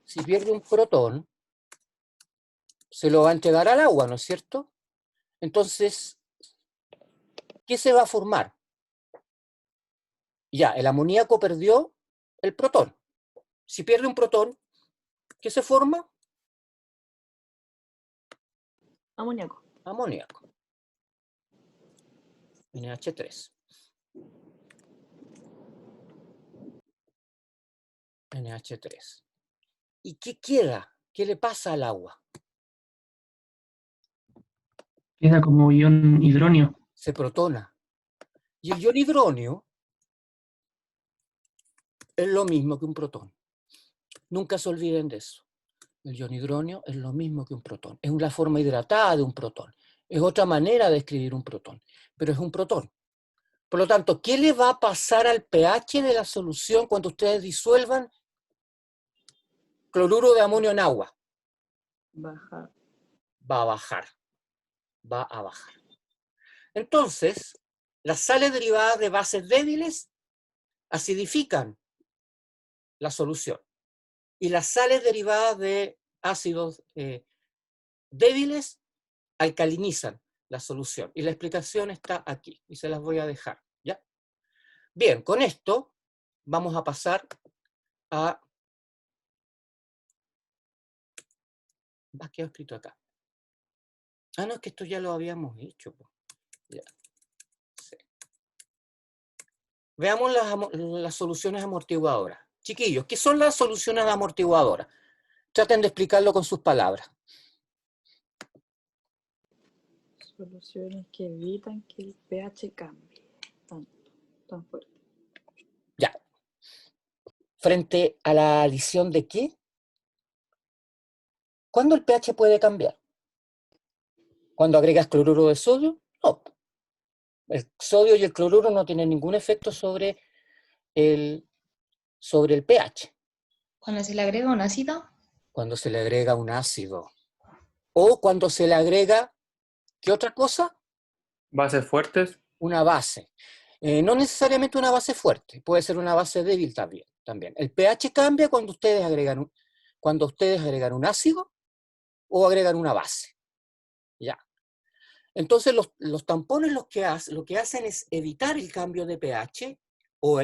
Si pierde un protón, se lo va a entregar al agua, ¿no es cierto? Entonces, ¿qué se va a formar? Ya, el amoníaco perdió el protón. Si pierde un protón, ¿qué se forma? Amoníaco. Amoníaco. NH3. NH3. ¿Y qué queda? ¿Qué le pasa al agua? Queda como ion hidronio. Se protona. Y el ion hidronio es lo mismo que un protón. Nunca se olviden de eso. El ion hidronio es lo mismo que un protón. Es una forma hidratada de un protón. Es otra manera de escribir un protón, pero es un protón. Por lo tanto, ¿qué le va a pasar al pH de la solución cuando ustedes disuelvan cloruro de amonio en agua? Baja. Va a bajar. Va a bajar. Entonces, las sales derivadas de bases débiles acidifican la solución. Y las sales derivadas de ácidos débiles alcalinizan la solución. Y la explicación está aquí, y se las voy a dejar, ¿ya? Bien, con esto vamos a pasar a... ¿Va quedado escrito acá? Ah, no, es que esto ya lo habíamos hecho. Ya. Sí. Veamos las soluciones amortiguadoras. Chiquillos, ¿qué son las soluciones amortiguadoras? Traten de explicarlo con sus palabras. Soluciones que evitan que el pH cambie tan fuerte. Ya. Frente a la adición de ¿qué? ¿Cuándo el pH puede cambiar? ¿Cuando agregas cloruro de sodio? No. El sodio y el cloruro no tienen ningún efecto sobre el pH. Cuando se le agrega un ácido, Cuando se le agrega un ácido. O cuando se le agrega, ¿qué otra cosa? Bases fuertes. Una base. No necesariamente una base fuerte, puede ser una base débil también. El pH cambia cuando ustedes agregan un ácido o agregan una base. Ya. Entonces los tampones lo que hacen es evitar el cambio de pH o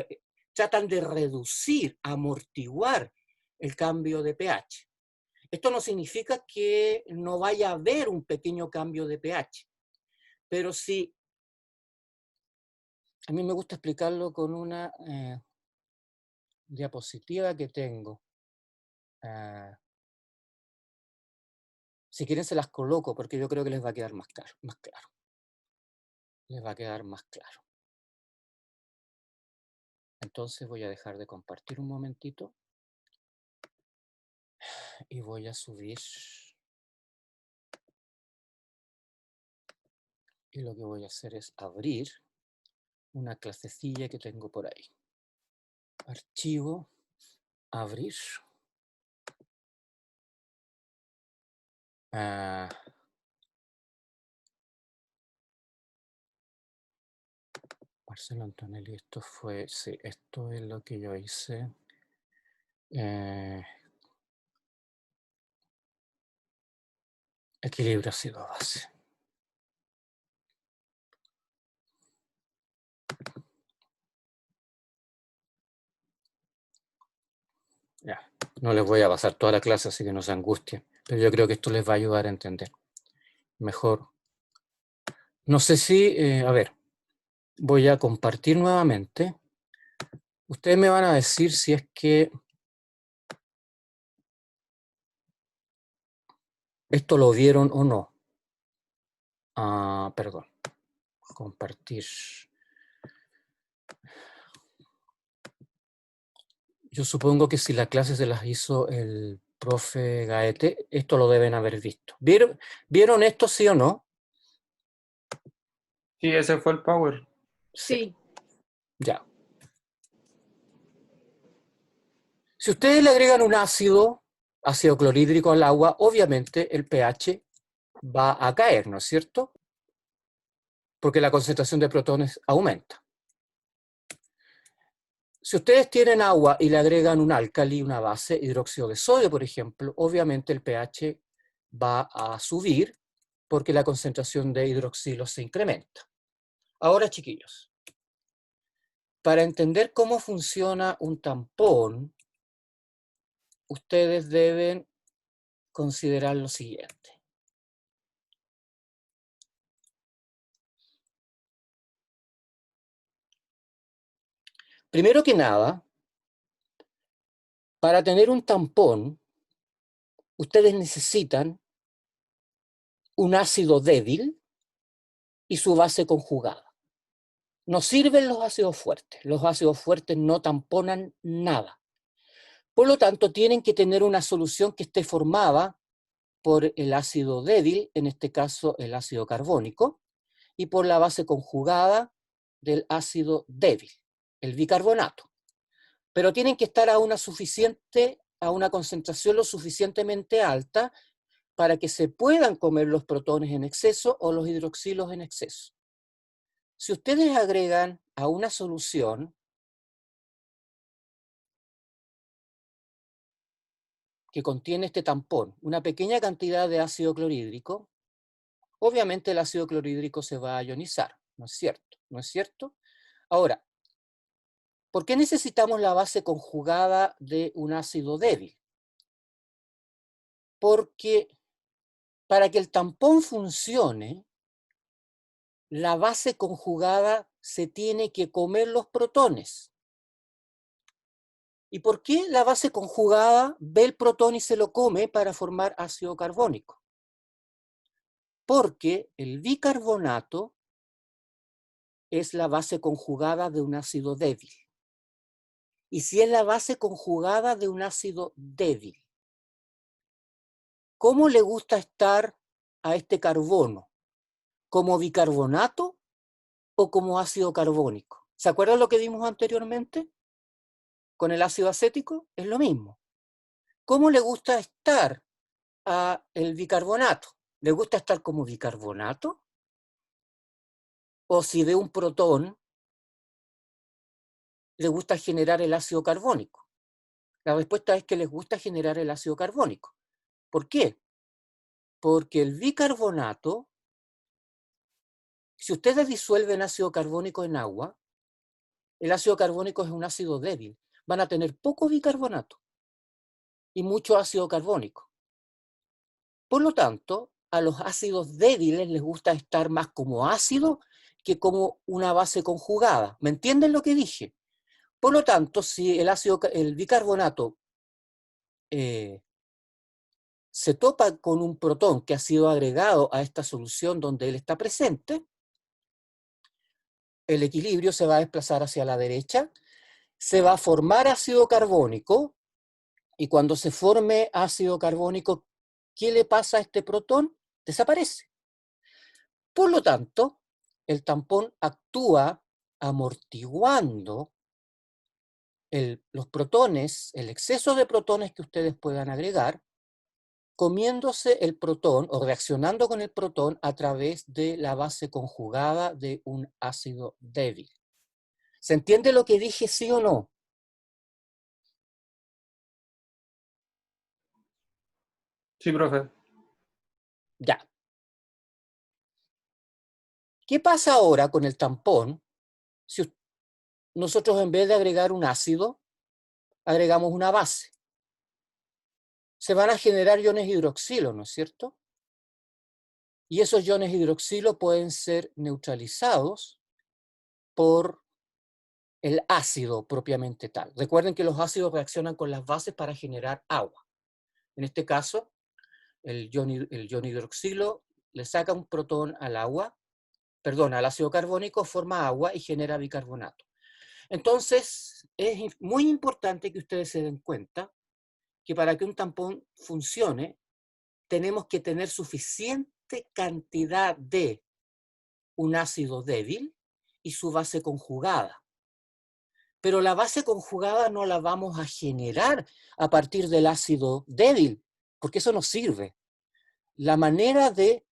tratan de reducir, amortiguar el cambio de pH. Esto no significa que no vaya a haber un pequeño cambio de pH, pero sí, a mí me gusta explicarlo con una diapositiva que tengo. Si quieren se las coloco porque yo creo que les va a quedar más claro. Les va a quedar más claro. Entonces voy a dejar de compartir un momentito y voy a subir. Y lo que voy a hacer es abrir una clasecilla que tengo por ahí. Archivo, abrir. Marcelo Antonelli, esto fue, sí, esto es lo que yo hice. Equilibrio ácido-base. Ya, no les voy a pasar toda la clase, así que no se angustien. Pero yo creo que esto les va a ayudar a entender mejor. No sé si, a ver, voy a compartir nuevamente. Ustedes me van a decir si es que esto lo vieron o no. Perdón. Compartir. Yo supongo que si la clase se las hizo el profe Gaete, esto lo deben haber visto. ¿Vieron esto, sí o no? Sí, ese fue el power. Sí. Ya. Si ustedes le agregan un ácido clorhídrico al agua, obviamente el pH va a caer, ¿no es cierto? Porque la concentración de protones aumenta. Si ustedes tienen agua y le agregan un álcali, una base, hidróxido de sodio, por ejemplo, obviamente el pH va a subir porque la concentración de hidroxilo se incrementa. Ahora, chiquillos, para entender cómo funciona un tampón, ustedes deben considerar lo siguiente. Primero que nada, para tener un tampón, ustedes necesitan un ácido débil y su base conjugada. No sirven los ácidos fuertes no tamponan nada. Por lo tanto, tienen que tener una solución que esté formada por el ácido débil, en este caso el ácido carbónico, y por la base conjugada del ácido débil, el bicarbonato. Pero tienen que estar a una concentración lo suficientemente alta para que se puedan comer los protones en exceso o los hidroxilos en exceso. Si ustedes agregan a una solución que contiene este tampón una pequeña cantidad de ácido clorhídrico, obviamente el ácido clorhídrico se va a ionizar, ¿no es cierto? ¿No es cierto? Ahora, ¿por qué necesitamos la base conjugada de un ácido débil? Porque para que el tampón funcione, la base conjugada se tiene que comer los protones. ¿Y por qué la base conjugada ve el protón y se lo come para formar ácido carbónico? Porque el bicarbonato es la base conjugada de un ácido débil. Y si es la base conjugada de un ácido débil, ¿cómo le gusta estar a este carbono? ¿Como bicarbonato o como ácido carbónico? ¿Se acuerdan lo que vimos anteriormente? Con el ácido acético es lo mismo. ¿Cómo le gusta estar a el bicarbonato? ¿Le gusta estar como bicarbonato? ¿O si ve un protón, le gusta generar el ácido carbónico? La respuesta es que les gusta generar el ácido carbónico. ¿Por qué? Porque el El ácido carbónico es un ácido débil. Van a tener poco bicarbonato y mucho ácido carbónico. Por lo tanto, a los ácidos débiles les gusta estar más como ácido que como una base conjugada. ¿Me entienden lo que dije? Por lo tanto, si el bicarbonato se topa con un protón que ha sido agregado a esta solución donde él está presente, el equilibrio se va a desplazar hacia la derecha, se va a formar ácido carbónico, y cuando se forme ácido carbónico, ¿qué le pasa a este protón? Desaparece. Por lo tanto, el tampón actúa amortiguando los protones, el exceso de protones que ustedes puedan agregar, comiéndose el protón o reaccionando con el protón a través de la base conjugada de un ácido débil. ¿Se entiende lo que dije, sí o no? Sí, profe. Ya. ¿Qué pasa ahora con el tampón si nosotros en vez de agregar un ácido, agregamos una base? Se van a generar iones hidroxilo, ¿no es cierto? Y esos iones hidroxilo pueden ser neutralizados por el ácido propiamente tal. Recuerden que los ácidos reaccionan con las bases para generar agua. En este caso, el ion hidroxilo le saca un protón al agua, perdón, al ácido carbónico, forma agua y genera bicarbonato. Entonces, es muy importante que ustedes se den cuenta que para que un tampón funcione, tenemos que tener suficiente cantidad de un ácido débil y su base conjugada. Pero la base conjugada no la vamos a generar a partir del ácido débil, porque eso no sirve. La manera de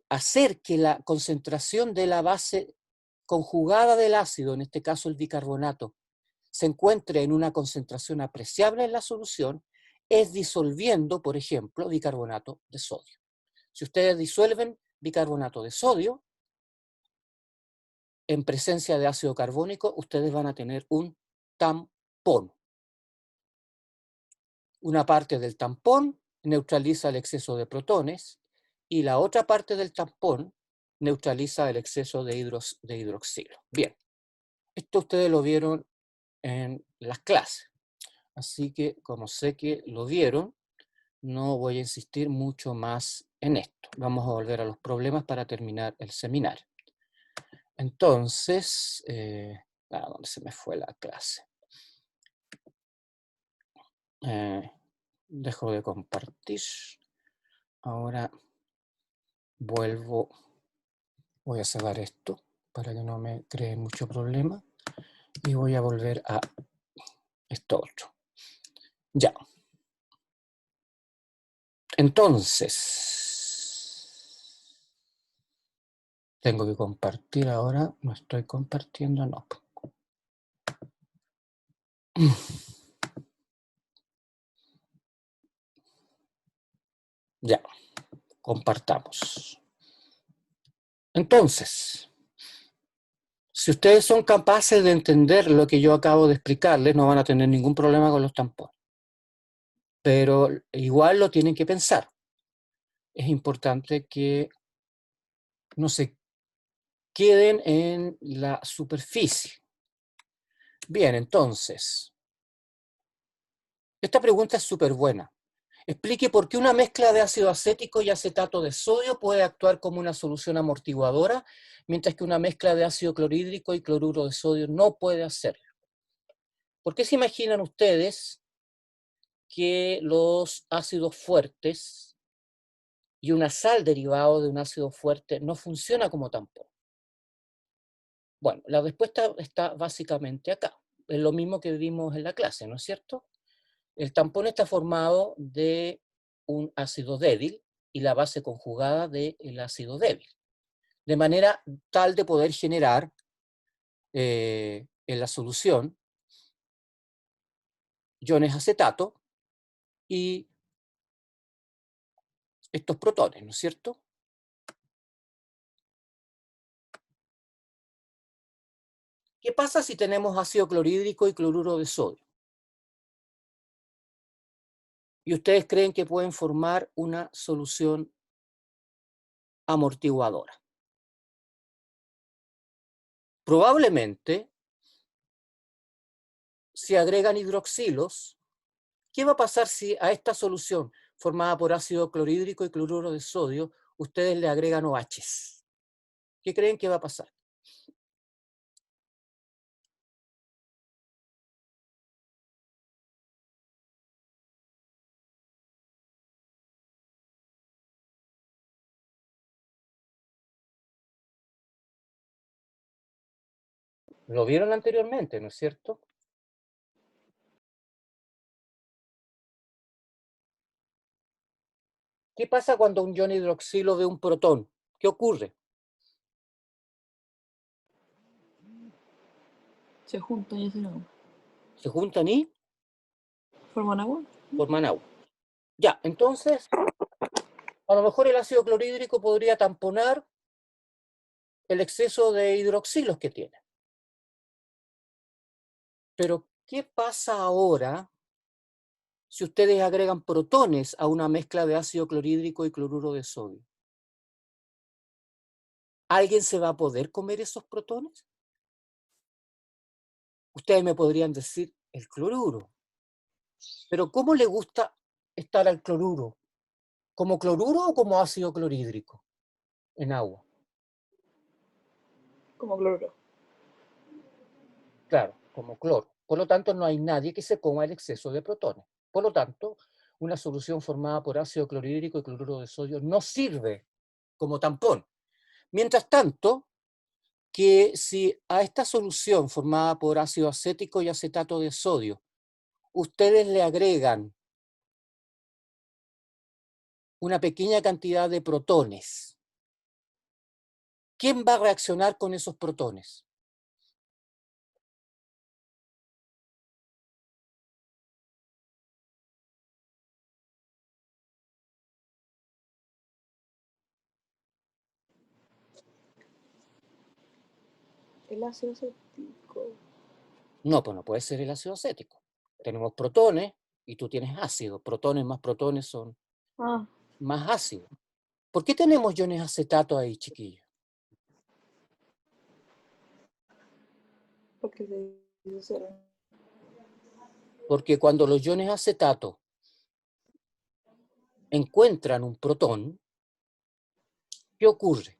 hacer que la concentración de la base conjugada del ácido, en este caso el bicarbonato, se encuentre en una concentración apreciable en la solución, es disolviendo, por ejemplo, bicarbonato de sodio. Si ustedes disuelven bicarbonato de sodio, en presencia de ácido carbónico, ustedes van a tener un tampón. Una parte del tampón neutraliza el exceso de protones y la otra parte del tampón neutraliza el exceso de hidroxilo. Bien, esto ustedes lo vieron en las clases. Así que, como sé que lo vieron, no voy a insistir mucho más en esto. Vamos a volver a los problemas para terminar el seminario. Entonces, ¿dónde se me fue la clase? Dejo de compartir. Ahora vuelvo. Voy a cerrar esto para que no me cree mucho problema. Y voy a volver a esto otro. Ya. Entonces, tengo que compartir ahora. No estoy compartiendo, no. Ya, compartamos. Entonces, si ustedes son capaces de entender lo que yo acabo de explicarles, no van a tener ningún problema con los tampones. Pero igual lo tienen que pensar. Es importante que no se queden en la superficie. Bien, entonces, esta pregunta es súper buena. Explique por qué una mezcla de ácido acético y acetato de sodio puede actuar como una solución amortiguadora, mientras que una mezcla de ácido clorhídrico y cloruro de sodio no puede hacerlo. ¿Por qué se imaginan ustedes que los ácidos fuertes y una sal derivado de un ácido fuerte no funciona como tampón? Bueno, la respuesta está básicamente acá. Es lo mismo que vimos en la clase, ¿no es cierto? El tampón está formado de un ácido débil y la base conjugada del ácido débil, de manera tal de poder generar en la solución iones acetato y estos protones, ¿no es cierto? ¿Qué pasa si tenemos ácido clorhídrico y cloruro de sodio? Y ustedes creen que pueden formar una solución amortiguadora. Probablemente, si agregan hidroxilos, ¿qué va a pasar si a esta solución formada por ácido clorhídrico y cloruro de sodio ustedes le agregan OHs? ¿Qué creen que va a pasar? Lo vieron anteriormente, ¿no es cierto? ¿Qué pasa cuando un ion hidroxilo ve un protón? ¿Qué ocurre? Se juntan y hacen agua. Se juntan y ¿Forman agua? forman agua. Ya, entonces, a lo mejor el ácido clorhídrico podría tamponar el exceso de hidroxilos que tiene. Pero, ¿qué pasa ahora si ustedes agregan protones a una mezcla de ácido clorhídrico y cloruro de sodio? ¿Alguien se va a poder comer esos protones? Ustedes me podrían decir el cloruro. Pero ¿cómo le gusta estar al cloruro? ¿Como cloruro o como ácido clorhídrico en agua? Como cloro. Claro, como cloro. Por lo tanto, no hay nadie que se coma el exceso de protones. Por lo tanto, una solución formada por ácido clorhídrico y cloruro de sodio no sirve como tampón. Mientras tanto, que si a esta solución formada por ácido acético y acetato de sodio, ustedes le agregan una pequeña cantidad de protones, ¿quién va a reaccionar con esos protones? El ácido acético. No, pues no puede ser el ácido acético. Tenemos protones y tú tienes ácido. Protones más protones son Ah, más ácidos. ¿Por qué tenemos iones acetato ahí, chiquillos? porque se disociaron. Porque cuando los iones acetato encuentran un protón, ¿qué ocurre?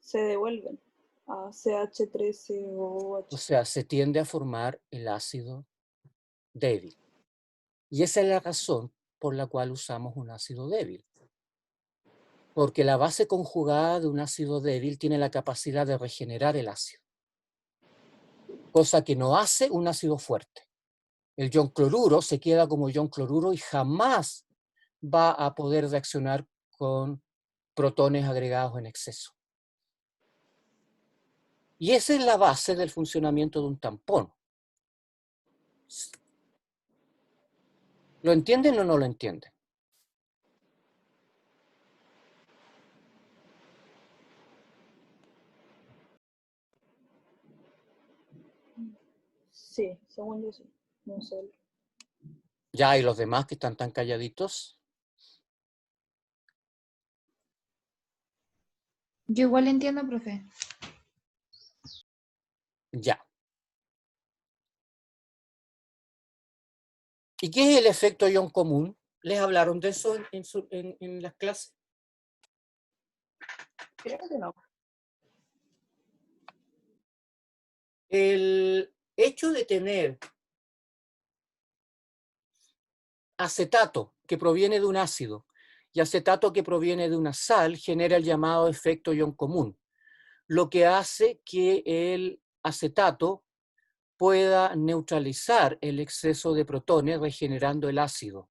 Se devuelven a CH3COH. O sea, se tiende a formar el ácido débil. Y esa es la razón por la cual usamos un ácido débil. Porque la base conjugada de un ácido débil tiene la capacidad de regenerar el ácido. Cosa que no hace un ácido fuerte. El ion cloruro se queda como ion cloruro y jamás va a poder reaccionar con protones agregados en exceso. Y esa es la base del funcionamiento de un tampón. ¿Lo entienden o no lo entienden? Sí, según yo sí. No sé. Ya hay los demás que están tan calladitos. Yo igual entiendo, profe. Ya. ¿Y qué es el efecto ion común? ¿Les hablaron de eso en las clases? Creo que no. El hecho de tener acetato que proviene de un ácido y acetato que proviene de una sal genera el llamado efecto ion común, lo que hace que el acetato pueda neutralizar el exceso de protones regenerando el ácido.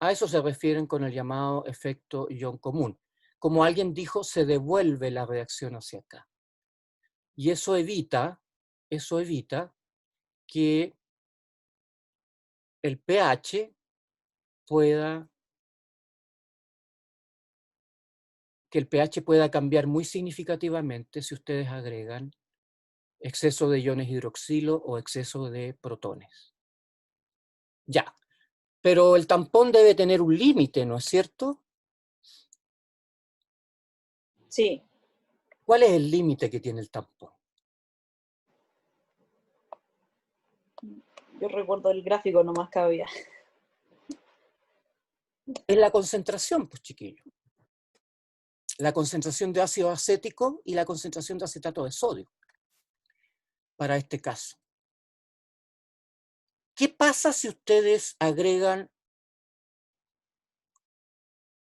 A eso se refieren con el llamado efecto ion común. Como alguien dijo, se devuelve la reacción hacia acá. Y eso evita que el pH pueda que el pH pueda cambiar muy significativamente si ustedes agregan exceso de iones hidroxilo o exceso de protones. Ya, pero el tampón debe tener un límite, ¿no es cierto? Sí, ¿Cuál es el límite que tiene el tampón? yo recuerdo el gráfico nomás que había. Es la concentración, pues chiquillos. La concentración de ácido acético y la concentración de acetato de sodio, para este caso. ¿Qué pasa si ustedes agregan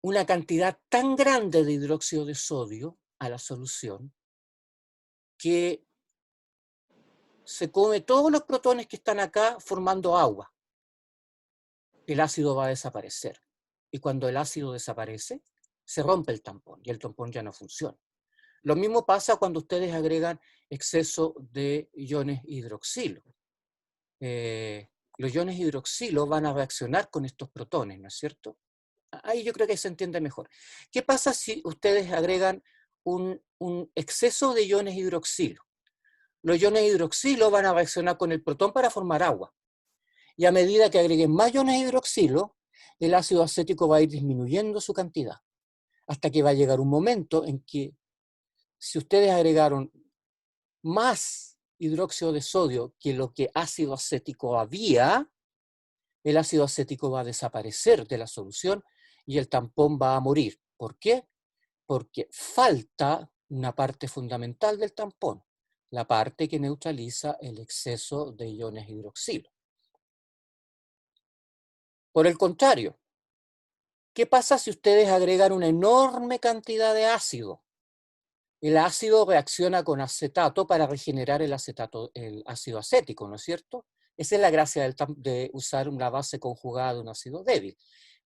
una cantidad tan grande de hidróxido de sodio a la solución que se come todos los protones que están acá formando agua? El ácido va a desaparecer. Y cuando el ácido desaparece, se rompe el tampón y el tampón ya no funciona. Lo mismo pasa cuando ustedes agregan exceso de iones hidroxilo. Los iones hidroxilo van a reaccionar con estos protones, ¿no es cierto? Ahí yo creo que se entiende mejor. ¿Qué pasa si ustedes agregan un exceso de iones hidroxilo? Los iones hidroxilo van a reaccionar con el protón para formar agua. Y a medida que agreguen más iones hidroxilo, el ácido acético va a ir disminuyendo su cantidad. Hasta que va a llegar un momento en que, si ustedes agregaron más hidróxido de sodio que lo que ácido acético había, el ácido acético va a desaparecer de la solución y el tampón va a morir. ¿Por qué? Porque falta una parte fundamental del tampón, la parte que neutraliza el exceso de iones hidroxilo. Por el contrario, ¿qué pasa si ustedes agregan una enorme cantidad de ácido? El ácido reacciona con acetato para regenerar el ácido acético, ¿no es cierto? Esa es la gracia de usar una base conjugada de un ácido débil.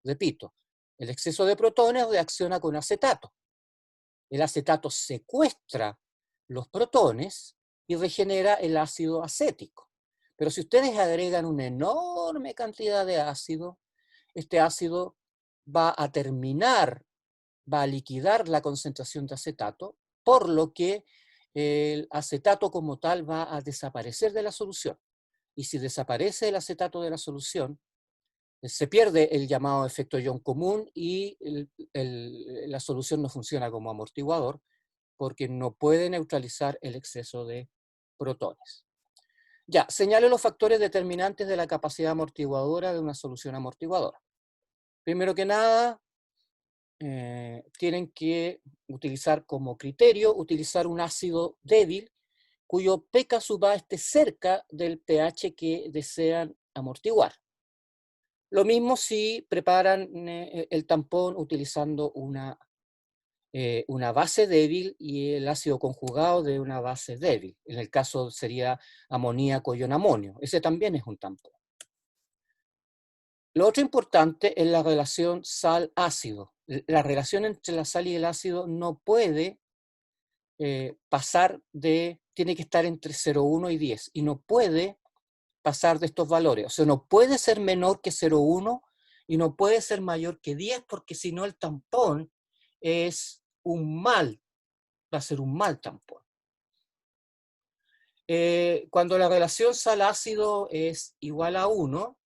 Repito, el exceso de protones reacciona con acetato. El acetato secuestra los protones y regenera el ácido acético. Pero si ustedes agregan una enorme cantidad de ácido, este ácido va a liquidar la concentración de acetato, por lo que el acetato como tal va a desaparecer de la solución. Y si desaparece el acetato de la solución, se pierde el llamado efecto ion común y la solución no funciona como amortiguador porque no puede neutralizar el exceso de protones. Ya, señale los factores determinantes de la capacidad amortiguadora de una solución amortiguadora. Primero que nada, tienen que utilizar como criterio, utilizar un ácido débil cuyo pK sub A esté cerca del pH que desean amortiguar. Lo mismo si preparan el tampón utilizando una base débil y el ácido conjugado de una base débil. En el caso sería amoníaco y amonio. Ese también es un tampón. Lo otro importante es la relación sal-ácido. La relación entre la sal y el ácido no puede tiene que estar entre 0,1 y 10, y no puede pasar de estos valores. O sea, no puede ser menor que 0,1 y no puede ser mayor que 10, porque si no el tampón es va a ser un mal tampón. Cuando la relación sal-ácido es igual a 1,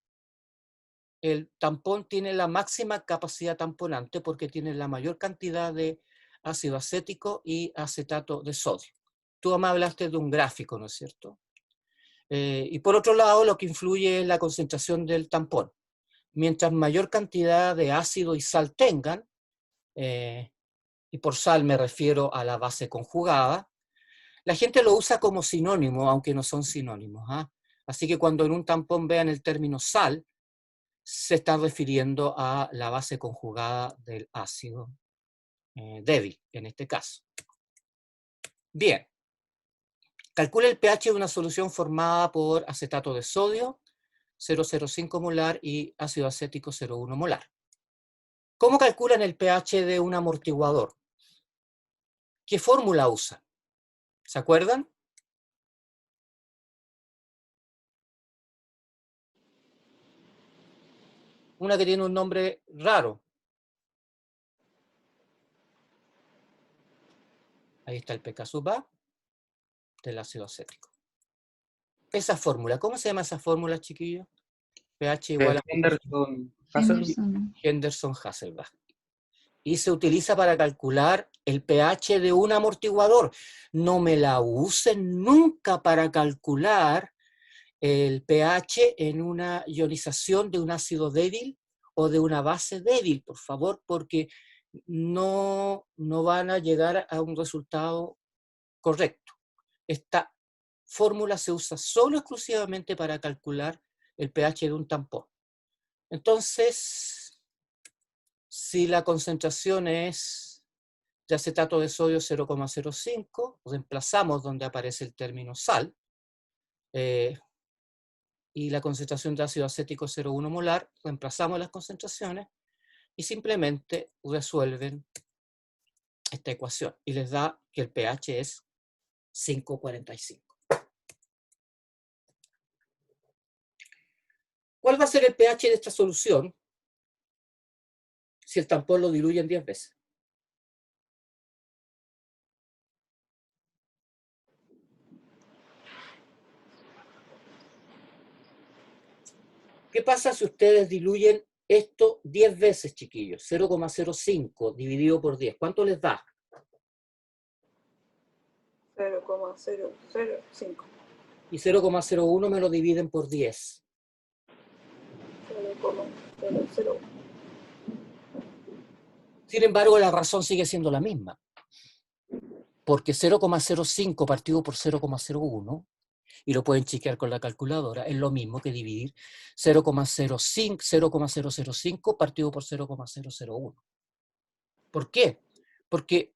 el tampón tiene la máxima capacidad tamponante porque tiene la mayor cantidad de ácido acético y acetato de sodio. Tú me hablaste de un gráfico, ¿no es cierto? Y por otro lado, lo que influye es la concentración del tampón. Mientras mayor cantidad de ácido y sal tengan, y por sal me refiero a la base conjugada, la gente lo usa como sinónimo, aunque no son sinónimos. Así que cuando en un tampón vean el término sal, se está refiriendo a la base conjugada del ácido débil, en este caso. Bien. Calcula el pH de una solución formada por acetato de sodio, 0,05 molar, y ácido acético 0,1 molar. ¿Cómo calculan el pH de un amortiguador? ¿Qué fórmula usan? ¿Se acuerdan? Una que tiene un nombre raro. Ahí está el pK sub A del ácido acético. Esa fórmula, ¿cómo se llama esa fórmula, chiquillos? pH igual a Henderson. Henderson-Hasselbalch. Y se utiliza para calcular el pH de un amortiguador. No me la usen nunca para calcular el pH en una ionización de un ácido débil o de una base débil, por favor, porque no van a llegar a un resultado correcto. Esta fórmula se usa solo exclusivamente para calcular el pH de un tampón. Entonces, si la concentración es de acetato de sodio 0,05, reemplazamos donde aparece el término sal, y la concentración de ácido acético 0,1 molar, reemplazamos las concentraciones y simplemente resuelven esta ecuación y les da que el pH es 5,45. ¿Cuál va a ser el pH de esta solución si el tampón lo diluyen 10 veces? ¿Qué pasa si ustedes diluyen esto 10 veces, chiquillos? 0,05 dividido por 10. ¿Cuánto les da? 0,005. Y 0,01 me lo dividen por 10. 0,001. Sin embargo, la razón sigue siendo la misma. Porque 0,05 partido por 0,01, y lo pueden chequear con la calculadora, es lo mismo que dividir 0,005 partido por 0,001. ¿Por qué? Porque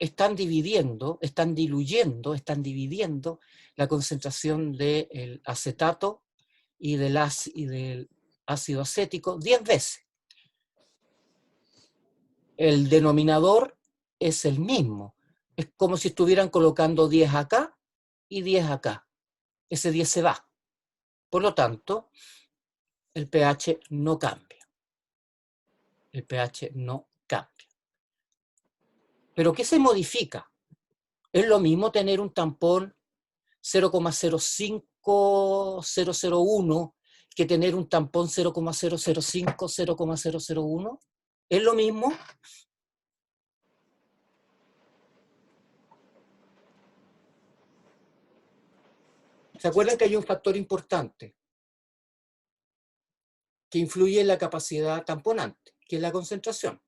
están dividiendo la concentración del acetato y del ácido acético 10 veces. El denominador es el mismo. Es como si estuvieran colocando 10 acá y 10 acá. Ese 10 se va. Por lo tanto, el pH no cambia. El pH no cambia. ¿Pero qué se modifica? Es lo mismo tener un tampón 0,05001 que tener un tampón 0,005, 0,001. ¿Es lo mismo? ¿Se acuerdan que hay un factor importante que influye en la capacidad tamponante, que es la concentración?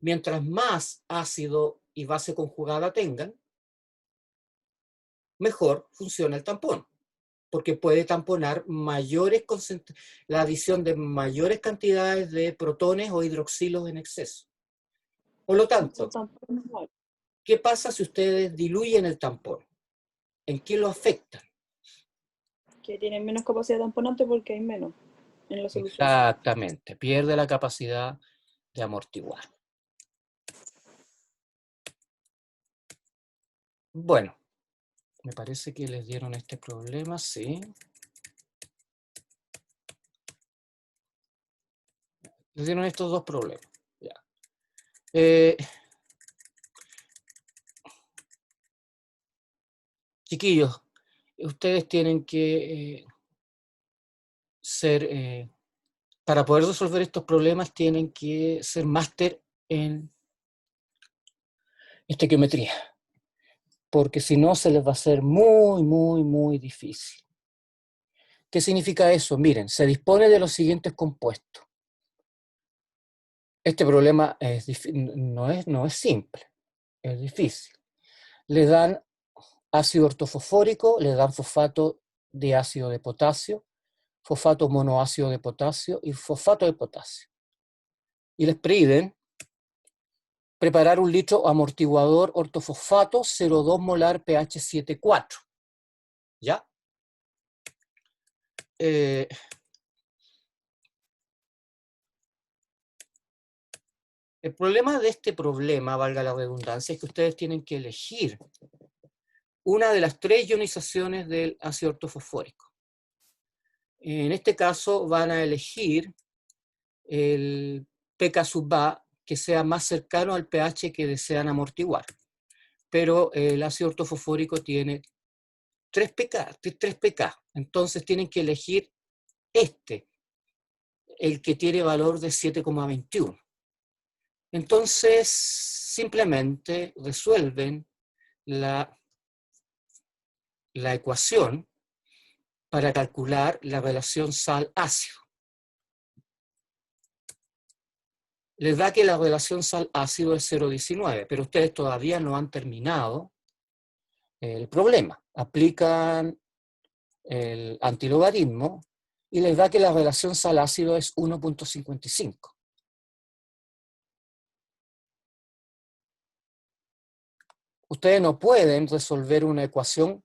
Mientras más ácido y base conjugada tengan, mejor funciona el tampón, porque puede tamponar la adición de mayores cantidades de protones o hidroxilos en exceso. Por lo tanto, ¿qué pasa si ustedes diluyen el tampón? ¿En qué lo afectan? Que tienen menos capacidad tamponante porque hay menos en la solución. Exactamente, pierde la capacidad de amortiguar. Bueno, me parece que les dieron este problema, sí. Les dieron estos dos problemas. Ya. Chiquillos, ustedes tienen que para poder resolver estos problemas, tienen que ser máster en estequiometría, porque si no se les va a hacer muy, muy, muy difícil. ¿Qué significa eso? Miren, se dispone de los siguientes compuestos. Este problema no es simple, es difícil. Le dan ácido ortofosfórico, le dan fosfato de ácido de potasio, fosfato monoácido de potasio y fosfato de potasio. Y les piden preparar un litro amortiguador ortofosfato 0,2 molar pH 7,4. ¿Ya? El problema de este problema, valga la redundancia, es que ustedes tienen que elegir una de las 3 ionizaciones del ácido ortofosfórico. En este caso van a elegir el pK sub A que sea más cercano al pH que desean amortiguar. Pero el ácido ortofosfórico tiene 3 pK. Entonces tienen que elegir el que tiene valor de 7,21. Entonces, simplemente resuelven la ecuación para calcular la relación sal-ácido. Les da que la relación sal-ácido es 0,19, pero ustedes todavía no han terminado el problema. Aplican el antilogaritmo y les da que la relación sal-ácido es 1,55. Ustedes no pueden resolver una ecuación.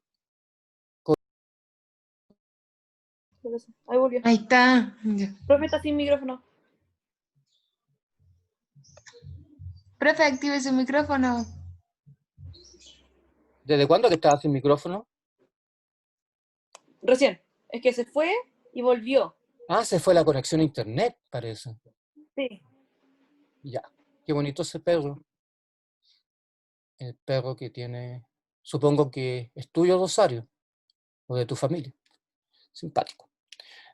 Ahí volvió. Ahí está. Ya. Profe, está sin micrófono. Profe, active su micrófono. ¿Desde cuándo que estaba sin micrófono? Recién. Es que se fue y volvió. Ah, se fue la conexión a internet, parece. Sí. Ya, qué bonito ese perro. El perro que tiene, supongo que es tuyo, Rosario, o de tu familia. Simpático.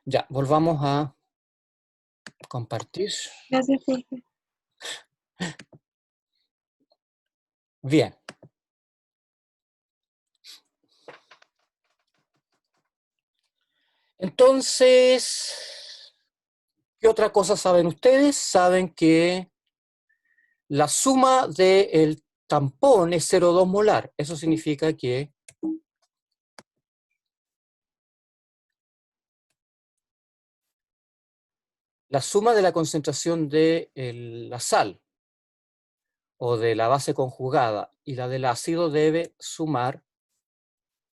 Ya, volvamos a compartir. Gracias, profe. Bien. Entonces, ¿qué otra cosa saben ustedes? Saben que la suma del tampón es 0,2 molar. Eso significa que la suma de la concentración de la sal o de la base conjugada y la del ácido debe sumar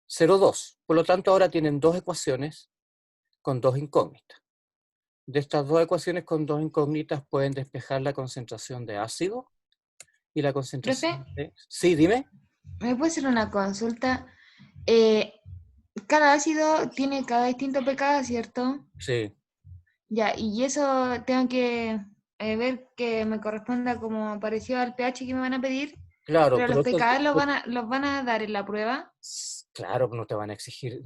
0,2. Por lo tanto, ahora tienen dos ecuaciones con dos incógnitas. De estas dos ecuaciones con dos incógnitas pueden despejar la concentración de ácido y la concentración de... Sí, dime. ¿Me puede hacer una consulta? Cada ácido tiene cada distinto pK, ¿cierto? Sí, Ya, y eso tengo que ver que me corresponda como parecido al pH que me van a pedir, claro, pero pero los pK los van a dar en la prueba. claro, no te van a exigir,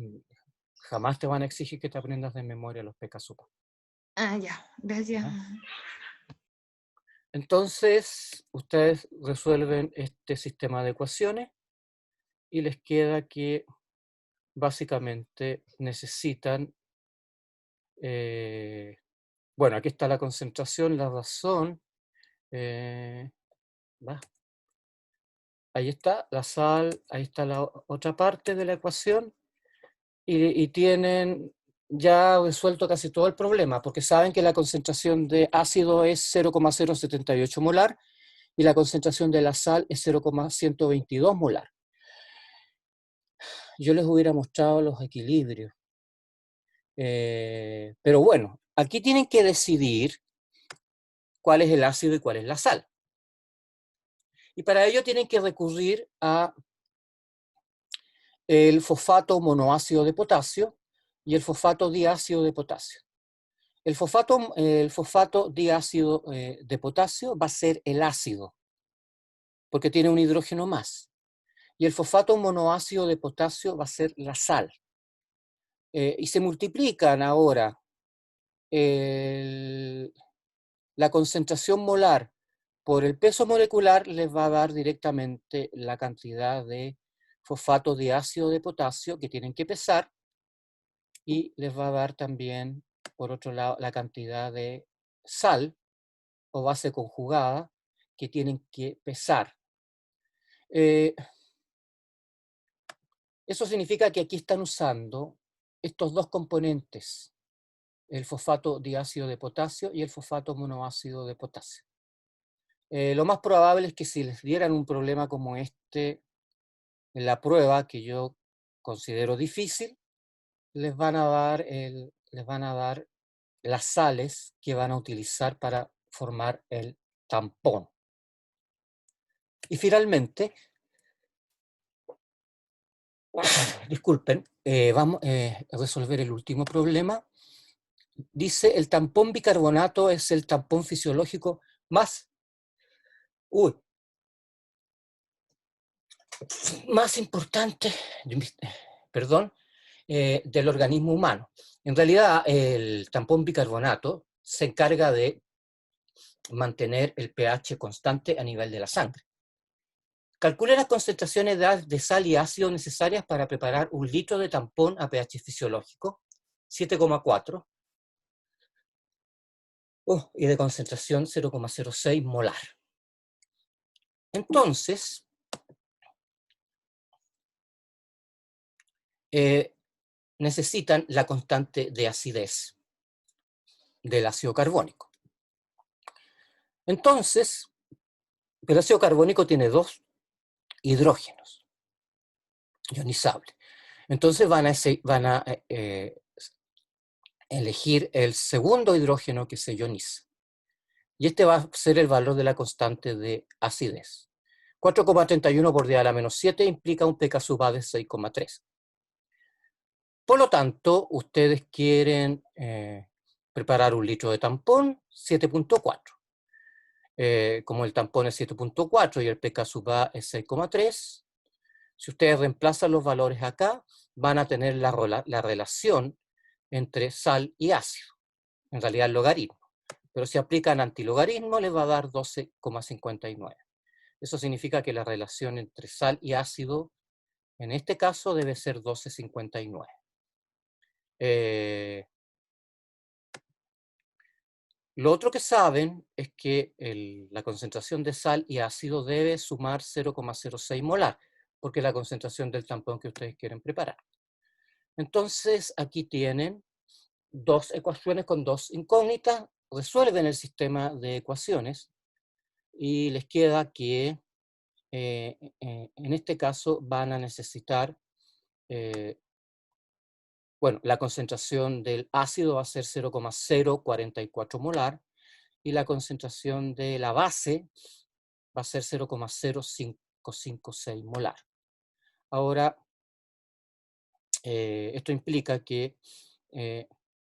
jamás te van a exigir que te aprendas de memoria los pK supa. Ah, ya, gracias. Entonces, ustedes resuelven este sistema de ecuaciones y les queda que básicamente necesitan, bueno, aquí está la concentración, la razón, ahí está la sal, ahí está la otra parte de la ecuación, y tienen ya resuelto casi todo el problema, porque saben que la concentración de ácido es 0,078 molar y la concentración de la sal es 0,122 molar. Yo les hubiera mostrado los equilibrios. Pero bueno, aquí tienen que decidir cuál es el ácido y cuál es la sal. Y para ello tienen que recurrir a el fosfato monoácido de potasio y el fosfato diácido de potasio. El fosfato diácido de potasio va a ser el ácido, porque tiene un hidrógeno más. Y el fosfato monoácido de potasio va a ser la sal. Y se multiplican ahora la concentración molar por el peso molecular, les va a dar directamente la cantidad de fosfato diácido de potasio que tienen que pesar, y les va a dar también, por otro lado, la cantidad de sal o base conjugada que tienen que pesar. Eso significa que aquí están usando estos dos componentes, el fosfato diácido de potasio y el fosfato monoácido de potasio. Lo más probable es que si les dieran un problema como este en la prueba, que yo considero difícil, les van a dar las sales que van a utilizar para formar el tampón. Y finalmente, disculpen, vamos a resolver el último problema. Dice, el tampón bicarbonato es el tampón fisiológico más Uy, más importante, perdón, del organismo humano. En realidad, el tampón bicarbonato se encarga de mantener el pH constante a nivel de la sangre. Calcule las concentraciones de sal y ácido necesarias para preparar 1 litro de tampón a pH fisiológico, 7,4, y de concentración 0,06 molar. Entonces, necesitan la constante de acidez del ácido carbónico. Entonces, el ácido carbónico tiene 2 hidrógenos ionizables. Entonces van a elegir el segundo hidrógeno que se ioniza. Y este va a ser el valor de la constante de acidez. 4,31 por 10 a la menos 7 implica un pK sub A de 6,3. Por lo tanto, ustedes quieren preparar 1 litro de tampón, 7,4. Como el tampón es 7,4 y el pK sub A es 6,3, si ustedes reemplazan los valores acá, van a tener la relación entre sal y ácido, en realidad el logaritmo. Pero si aplican antilogaritmo, les va a dar 12,59. Eso significa que la relación entre sal y ácido, en este caso, debe ser 12,59. Lo otro que saben es que la concentración de sal y ácido debe sumar 0,06 molar, porque es la concentración del tampón que ustedes quieren preparar. Entonces, aquí tienen 2 ecuaciones con 2 incógnitas, resuelven el sistema de ecuaciones y les queda que en este caso van a necesitar, bueno, la concentración del ácido va a ser 0,044 molar y la concentración de la base va a ser 0,0556 molar. Ahora, esto implica que,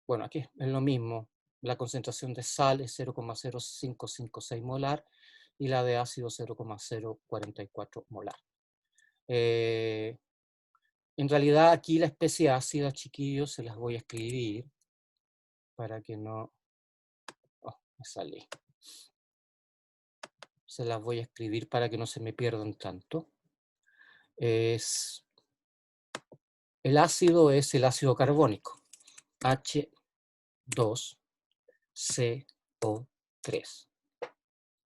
bueno, aquí es lo mismo, la concentración de sal es 0,0556 molar y la de ácido 0,044 molar. En realidad aquí la especie ácida, chiquillos, se las voy a escribir para que no... Oh, me salí. Se las voy a escribir para que no se me pierdan tanto. El ácido es el ácido carbónico, H2CO3.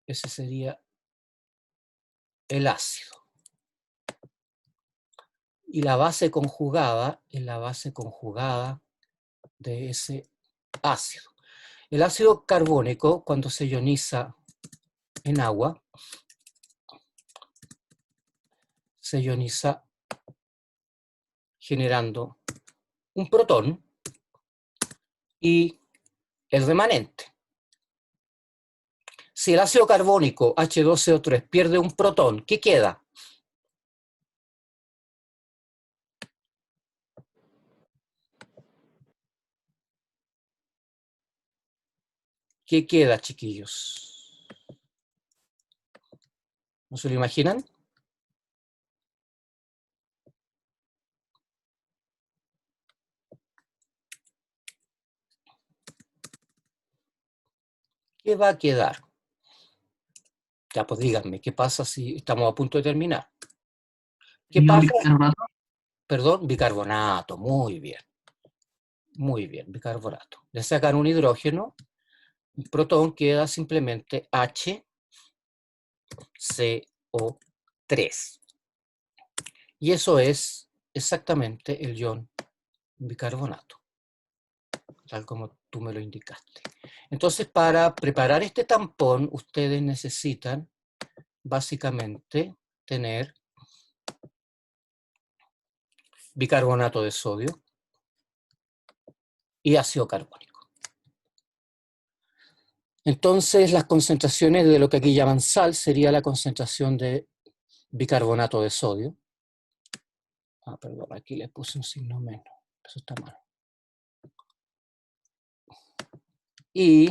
Ese sería el ácido. Y la base conjugada es la base conjugada de ese ácido. El ácido carbónico, cuando se ioniza en agua, se ioniza generando un protón y el remanente. Si el ácido carbónico H2CO3 pierde un protón, ¿qué queda? ¿Qué queda, chiquillos? ¿No se lo imaginan? ¿Qué va a quedar? Ya, pues díganme, ¿qué pasa si estamos a punto de terminar? ¿Qué ¿Ion pasa? bicarbonato? Perdón, bicarbonato, muy bien. Muy bien, bicarbonato. Le sacan un hidrógeno, un protón queda simplemente HCO3. Y eso es exactamente el ion bicarbonato, tal como tú me lo indicaste. Entonces, para preparar este tampón, ustedes necesitan básicamente tener bicarbonato de sodio y ácido carbónico. Entonces, las concentraciones de lo que aquí llaman sal sería la concentración de bicarbonato de sodio. Ah, perdón, aquí le puse un signo menos. Eso está mal. Y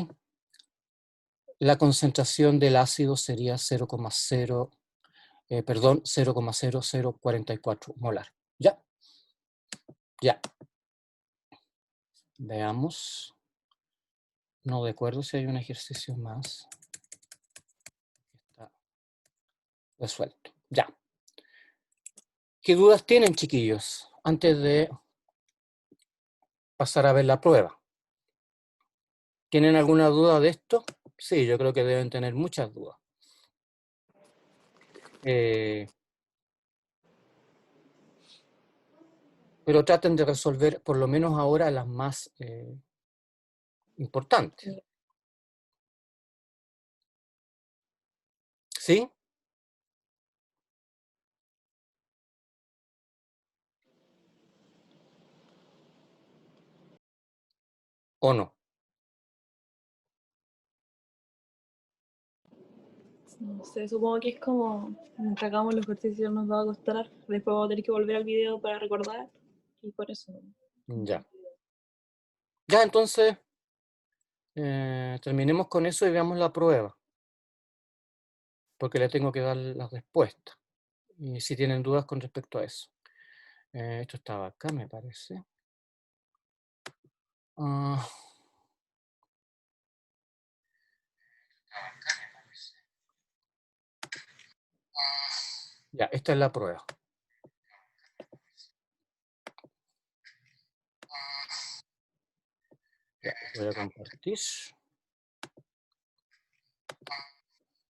la concentración del ácido sería 0,0044 molar. ¿Ya? Ya. Veamos. No recuerdo si hay un ejercicio más. Está resuelto. Ya. ¿Qué dudas tienen, chiquillos? Antes de pasar a ver la prueba. ¿Tienen alguna duda de esto? Sí, yo creo que deben tener muchas dudas. Pero traten de resolver por lo menos ahora las más importantes. ¿Sí? ¿O no? No sé, supongo que es como, mientras hagamos los ejercicios nos va a costar, después vamos a tener que volver al video para recordar, y por eso. Ya. Ya, entonces, terminemos con eso y veamos la prueba. Porque le tengo que dar la respuesta. Y si tienen dudas con respecto a eso. Esto estaba acá, me parece. Ah. Ya, esta es la prueba. Ya, voy a compartir.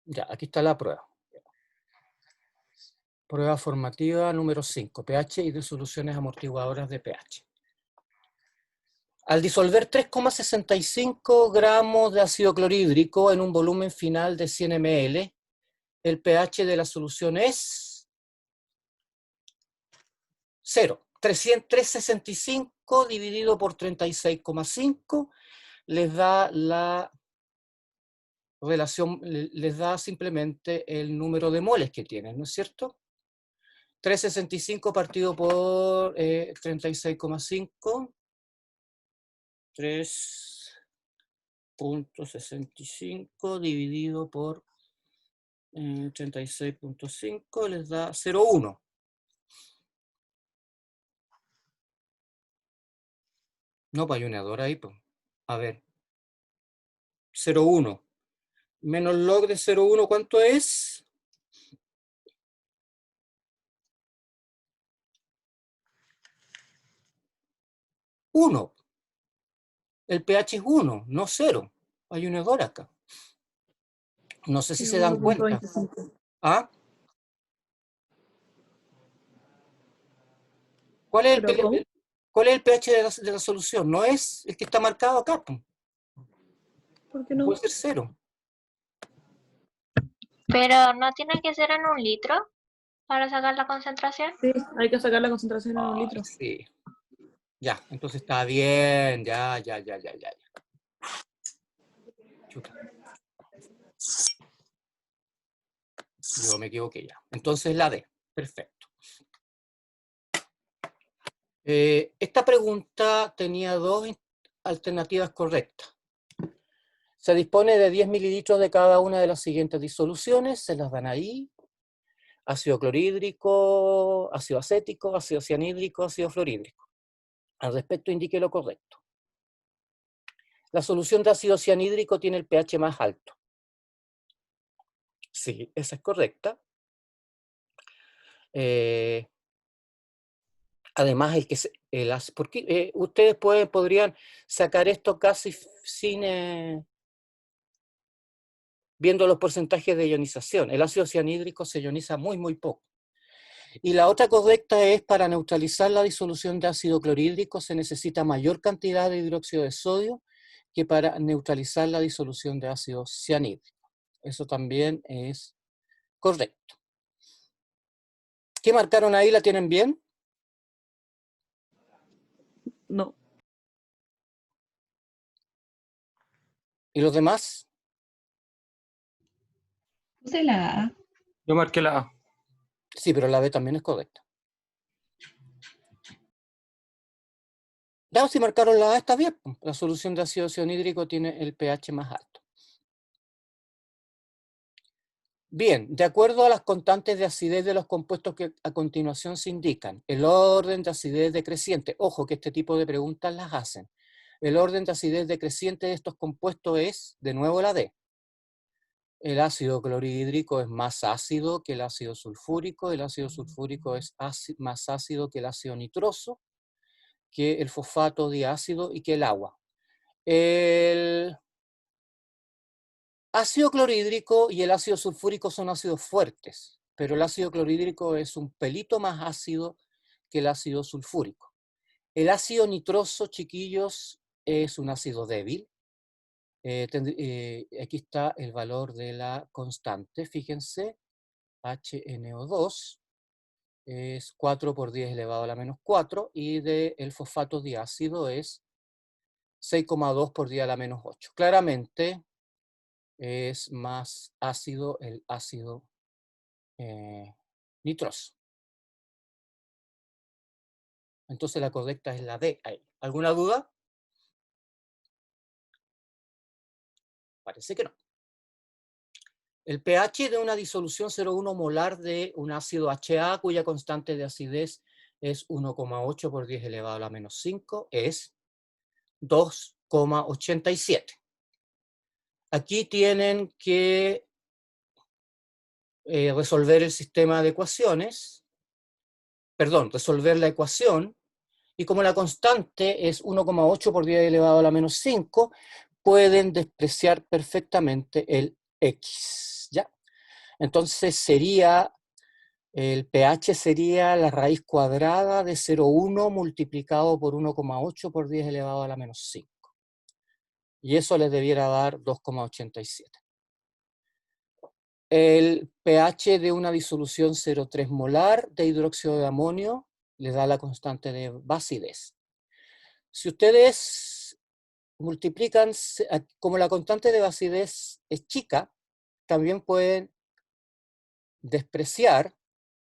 Ya, aquí está la prueba. Prueba formativa número 5, pH y disoluciones amortiguadoras de pH. Al disolver 3,65 gramos de ácido clorhídrico en un volumen final de 100 ml, el pH de la solución es 0. 365 dividido por 36,5 les da la relación, les da simplemente el número de moles que tienen, ¿no es cierto? 365 partido por 36,5, 3.65 dividido por 36.5 les da 0,1. No, para ayunador ahí, pues. A ver. 0,1. Menos log de 0,1, ¿cuánto es? 1. El pH es 1, no 0. Hay un error acá. No sé si se dan cuenta. 1.25. ¿Ah? ¿Cuál es ¿Pero cómo? cuál es el pH de la solución? No es el que está marcado acá, pues. ¿Por qué no? Puede ser 0. Pero no tiene que ser en un litro para sacar la concentración. Sí, hay que sacar la concentración en un Ay, litro. sí. Ya, entonces está bien. Ya. Chuta. Yo me equivoqué ya. Entonces la D. Perfecto. Esta pregunta tenía dos alternativas correctas. Se dispone de 10 mililitros de cada una de las siguientes disoluciones. Se las dan ahí. Ácido clorhídrico, ácido acético, ácido cianhídrico, ácido fluorhídrico. Al respecto indique lo correcto. La solución de ácido cianhídrico tiene el pH más alto. Sí, esa es correcta. Además, porque ustedes podrían sacar esto casi sin viendo los porcentajes de ionización. El ácido cianhídrico se ioniza muy poco. Y la otra correcta es, para neutralizar la disolución de ácido clorhídrico se necesita mayor cantidad de hidróxido de sodio que para neutralizar la disolución de ácido cianhídrico. Eso también es correcto. ¿Qué marcaron ahí? ¿La tienen bien? No. ¿Y los demás? Puse la A. Yo marqué la A. Sí, pero la B también es correcta. Ya, si marcaron la A está bien. La solución de ácido cianhídrico tiene el pH más alto. Bien, de acuerdo a las constantes de acidez de los compuestos que a continuación se indican, el orden de acidez decreciente, ojo que este tipo de preguntas las hacen, el orden de acidez decreciente de estos compuestos es, de nuevo, la D. El ácido clorhídrico es más ácido que el ácido sulfúrico es más ácido que el ácido nitroso, que el fosfato diácido y que el agua. El ácido clorhídrico y el ácido sulfúrico son ácidos fuertes, pero el ácido clorhídrico es un pelito más ácido que el ácido sulfúrico. El ácido nitroso, chiquillos, es un ácido débil. Aquí está el valor de la constante, fíjense, HNO2 es 4 por 10 elevado a la menos 4 y el fosfato diácido es 6,2 por 10 a la menos 8. Claramente es más ácido el ácido nitroso. Entonces la correcta es la D ahí. ¿Alguna duda? Parece que no. El pH de una disolución 0,1 molar de un ácido HA cuya constante de acidez es 1,8 por 10 elevado a la menos 5 es 2,87. Aquí tienen que resolver el sistema de ecuaciones, perdón, resolver la ecuación, y como la constante es 1,8 por 10 elevado a la menos 5, pueden despreciar perfectamente el X, ¿ya? Entonces sería, el pH sería la raíz cuadrada de 0,1 multiplicado por 1,8 por 10 elevado a la menos 5. Y eso les debiera dar 2,87. El pH de una disolución 0,3 molar de hidróxido de amonio les da la constante de basidez. Si ustedes multiplican, como la constante de basidez es chica, también pueden despreciar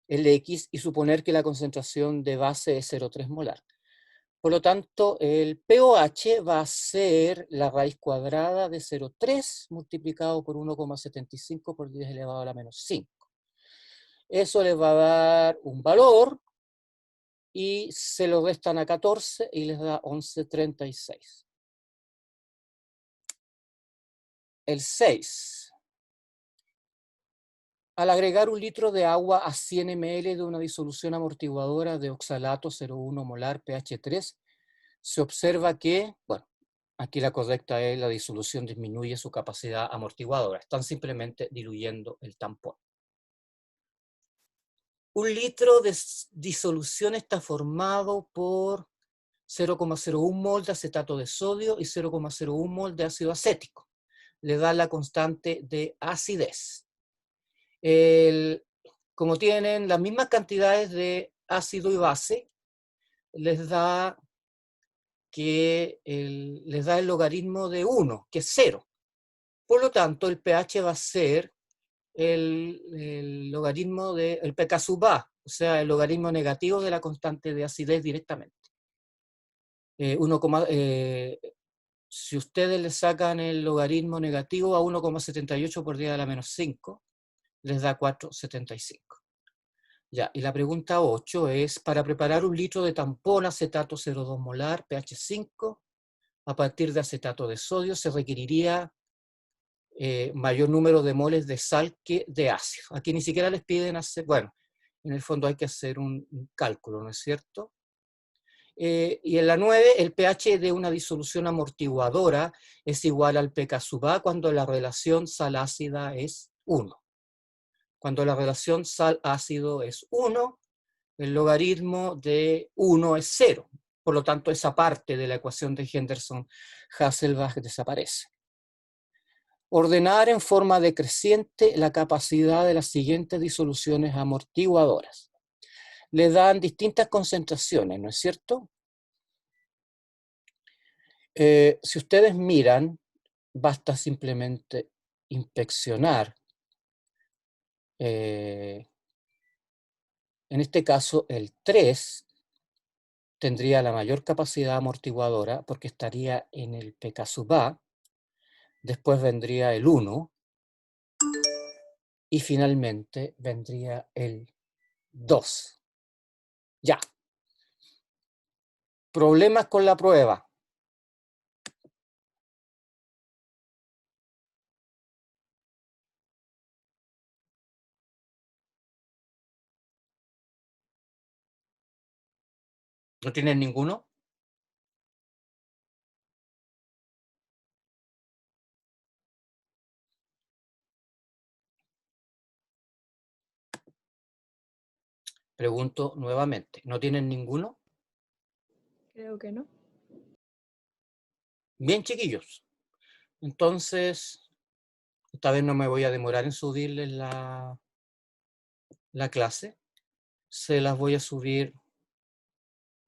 el X y suponer que la concentración de base es 0,3 molar. Por lo tanto, el pOH va a ser la raíz cuadrada de 0,3 multiplicado por 1,75 por 10 elevado a la menos 5. Eso les va a dar un valor y se lo restan a 14 y les da 11,36. El 6. Al agregar 1 litro de agua a 100 ml de una disolución amortiguadora de oxalato 0,1 molar pH 3, se observa que, bueno, aquí la correcta es la disolución disminuye su capacidad amortiguadora. Están simplemente diluyendo el tampón. 1 litro de disolución está formado por 0,01 mol de acetato de sodio y 0,01 mol de ácido acético. Le da la constante de acidez. Como tienen las mismas cantidades de ácido y base, les da el logaritmo de 1, que es 0. Por lo tanto, el pH va a ser el logaritmo del pK sub A, o sea, el logaritmo negativo de la constante de acidez directamente. Si ustedes le sacan el logaritmo negativo a 1,78 por 10 a la menos 5, les da 4,75. Ya, y la pregunta 8 es, para preparar 1 litro de tampón acetato 0,2 molar, pH 5, a partir de acetato de sodio se requeriría mayor número de moles de sal que de ácido. Aquí ni siquiera les piden hacer, bueno, en el fondo hay que hacer un cálculo, ¿no es cierto? Y en la 9, el pH de una disolución amortiguadora es igual al pK sub A cuando la relación sal-ácida es 1. Cuando la relación sal-ácido es 1, el logaritmo de 1 es 0. Por lo tanto, esa parte de la ecuación de Henderson-Hasselbalch desaparece. Ordenar en forma decreciente la capacidad de las siguientes disoluciones amortiguadoras. Le dan distintas concentraciones, ¿no es cierto? Si ustedes miran, basta simplemente inspeccionar. En este caso, el 3 tendría la mayor capacidad amortiguadora porque estaría en el pK sub A. Después vendría el 1, y finalmente vendría el 2. Ya. Problemas con la prueba. ¿No tienen ninguno? Pregunto nuevamente. ¿No tienen ninguno? Creo que no. Bien, chiquillos. Entonces, esta vez no me voy a demorar en subirles la clase. Se las voy a subir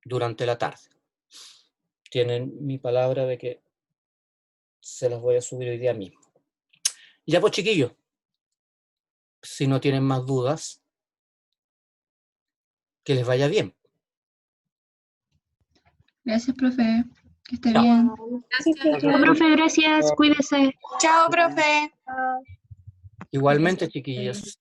durante la tarde. Tienen mi palabra de que se las voy a subir hoy día mismo. Ya pues, chiquillos, si no tienen más dudas, que les vaya bien. Gracias, profe. Que esté Chao. bien. Chao, profe, gracias. Cuídese. Chao, profe. Igualmente, chiquillos.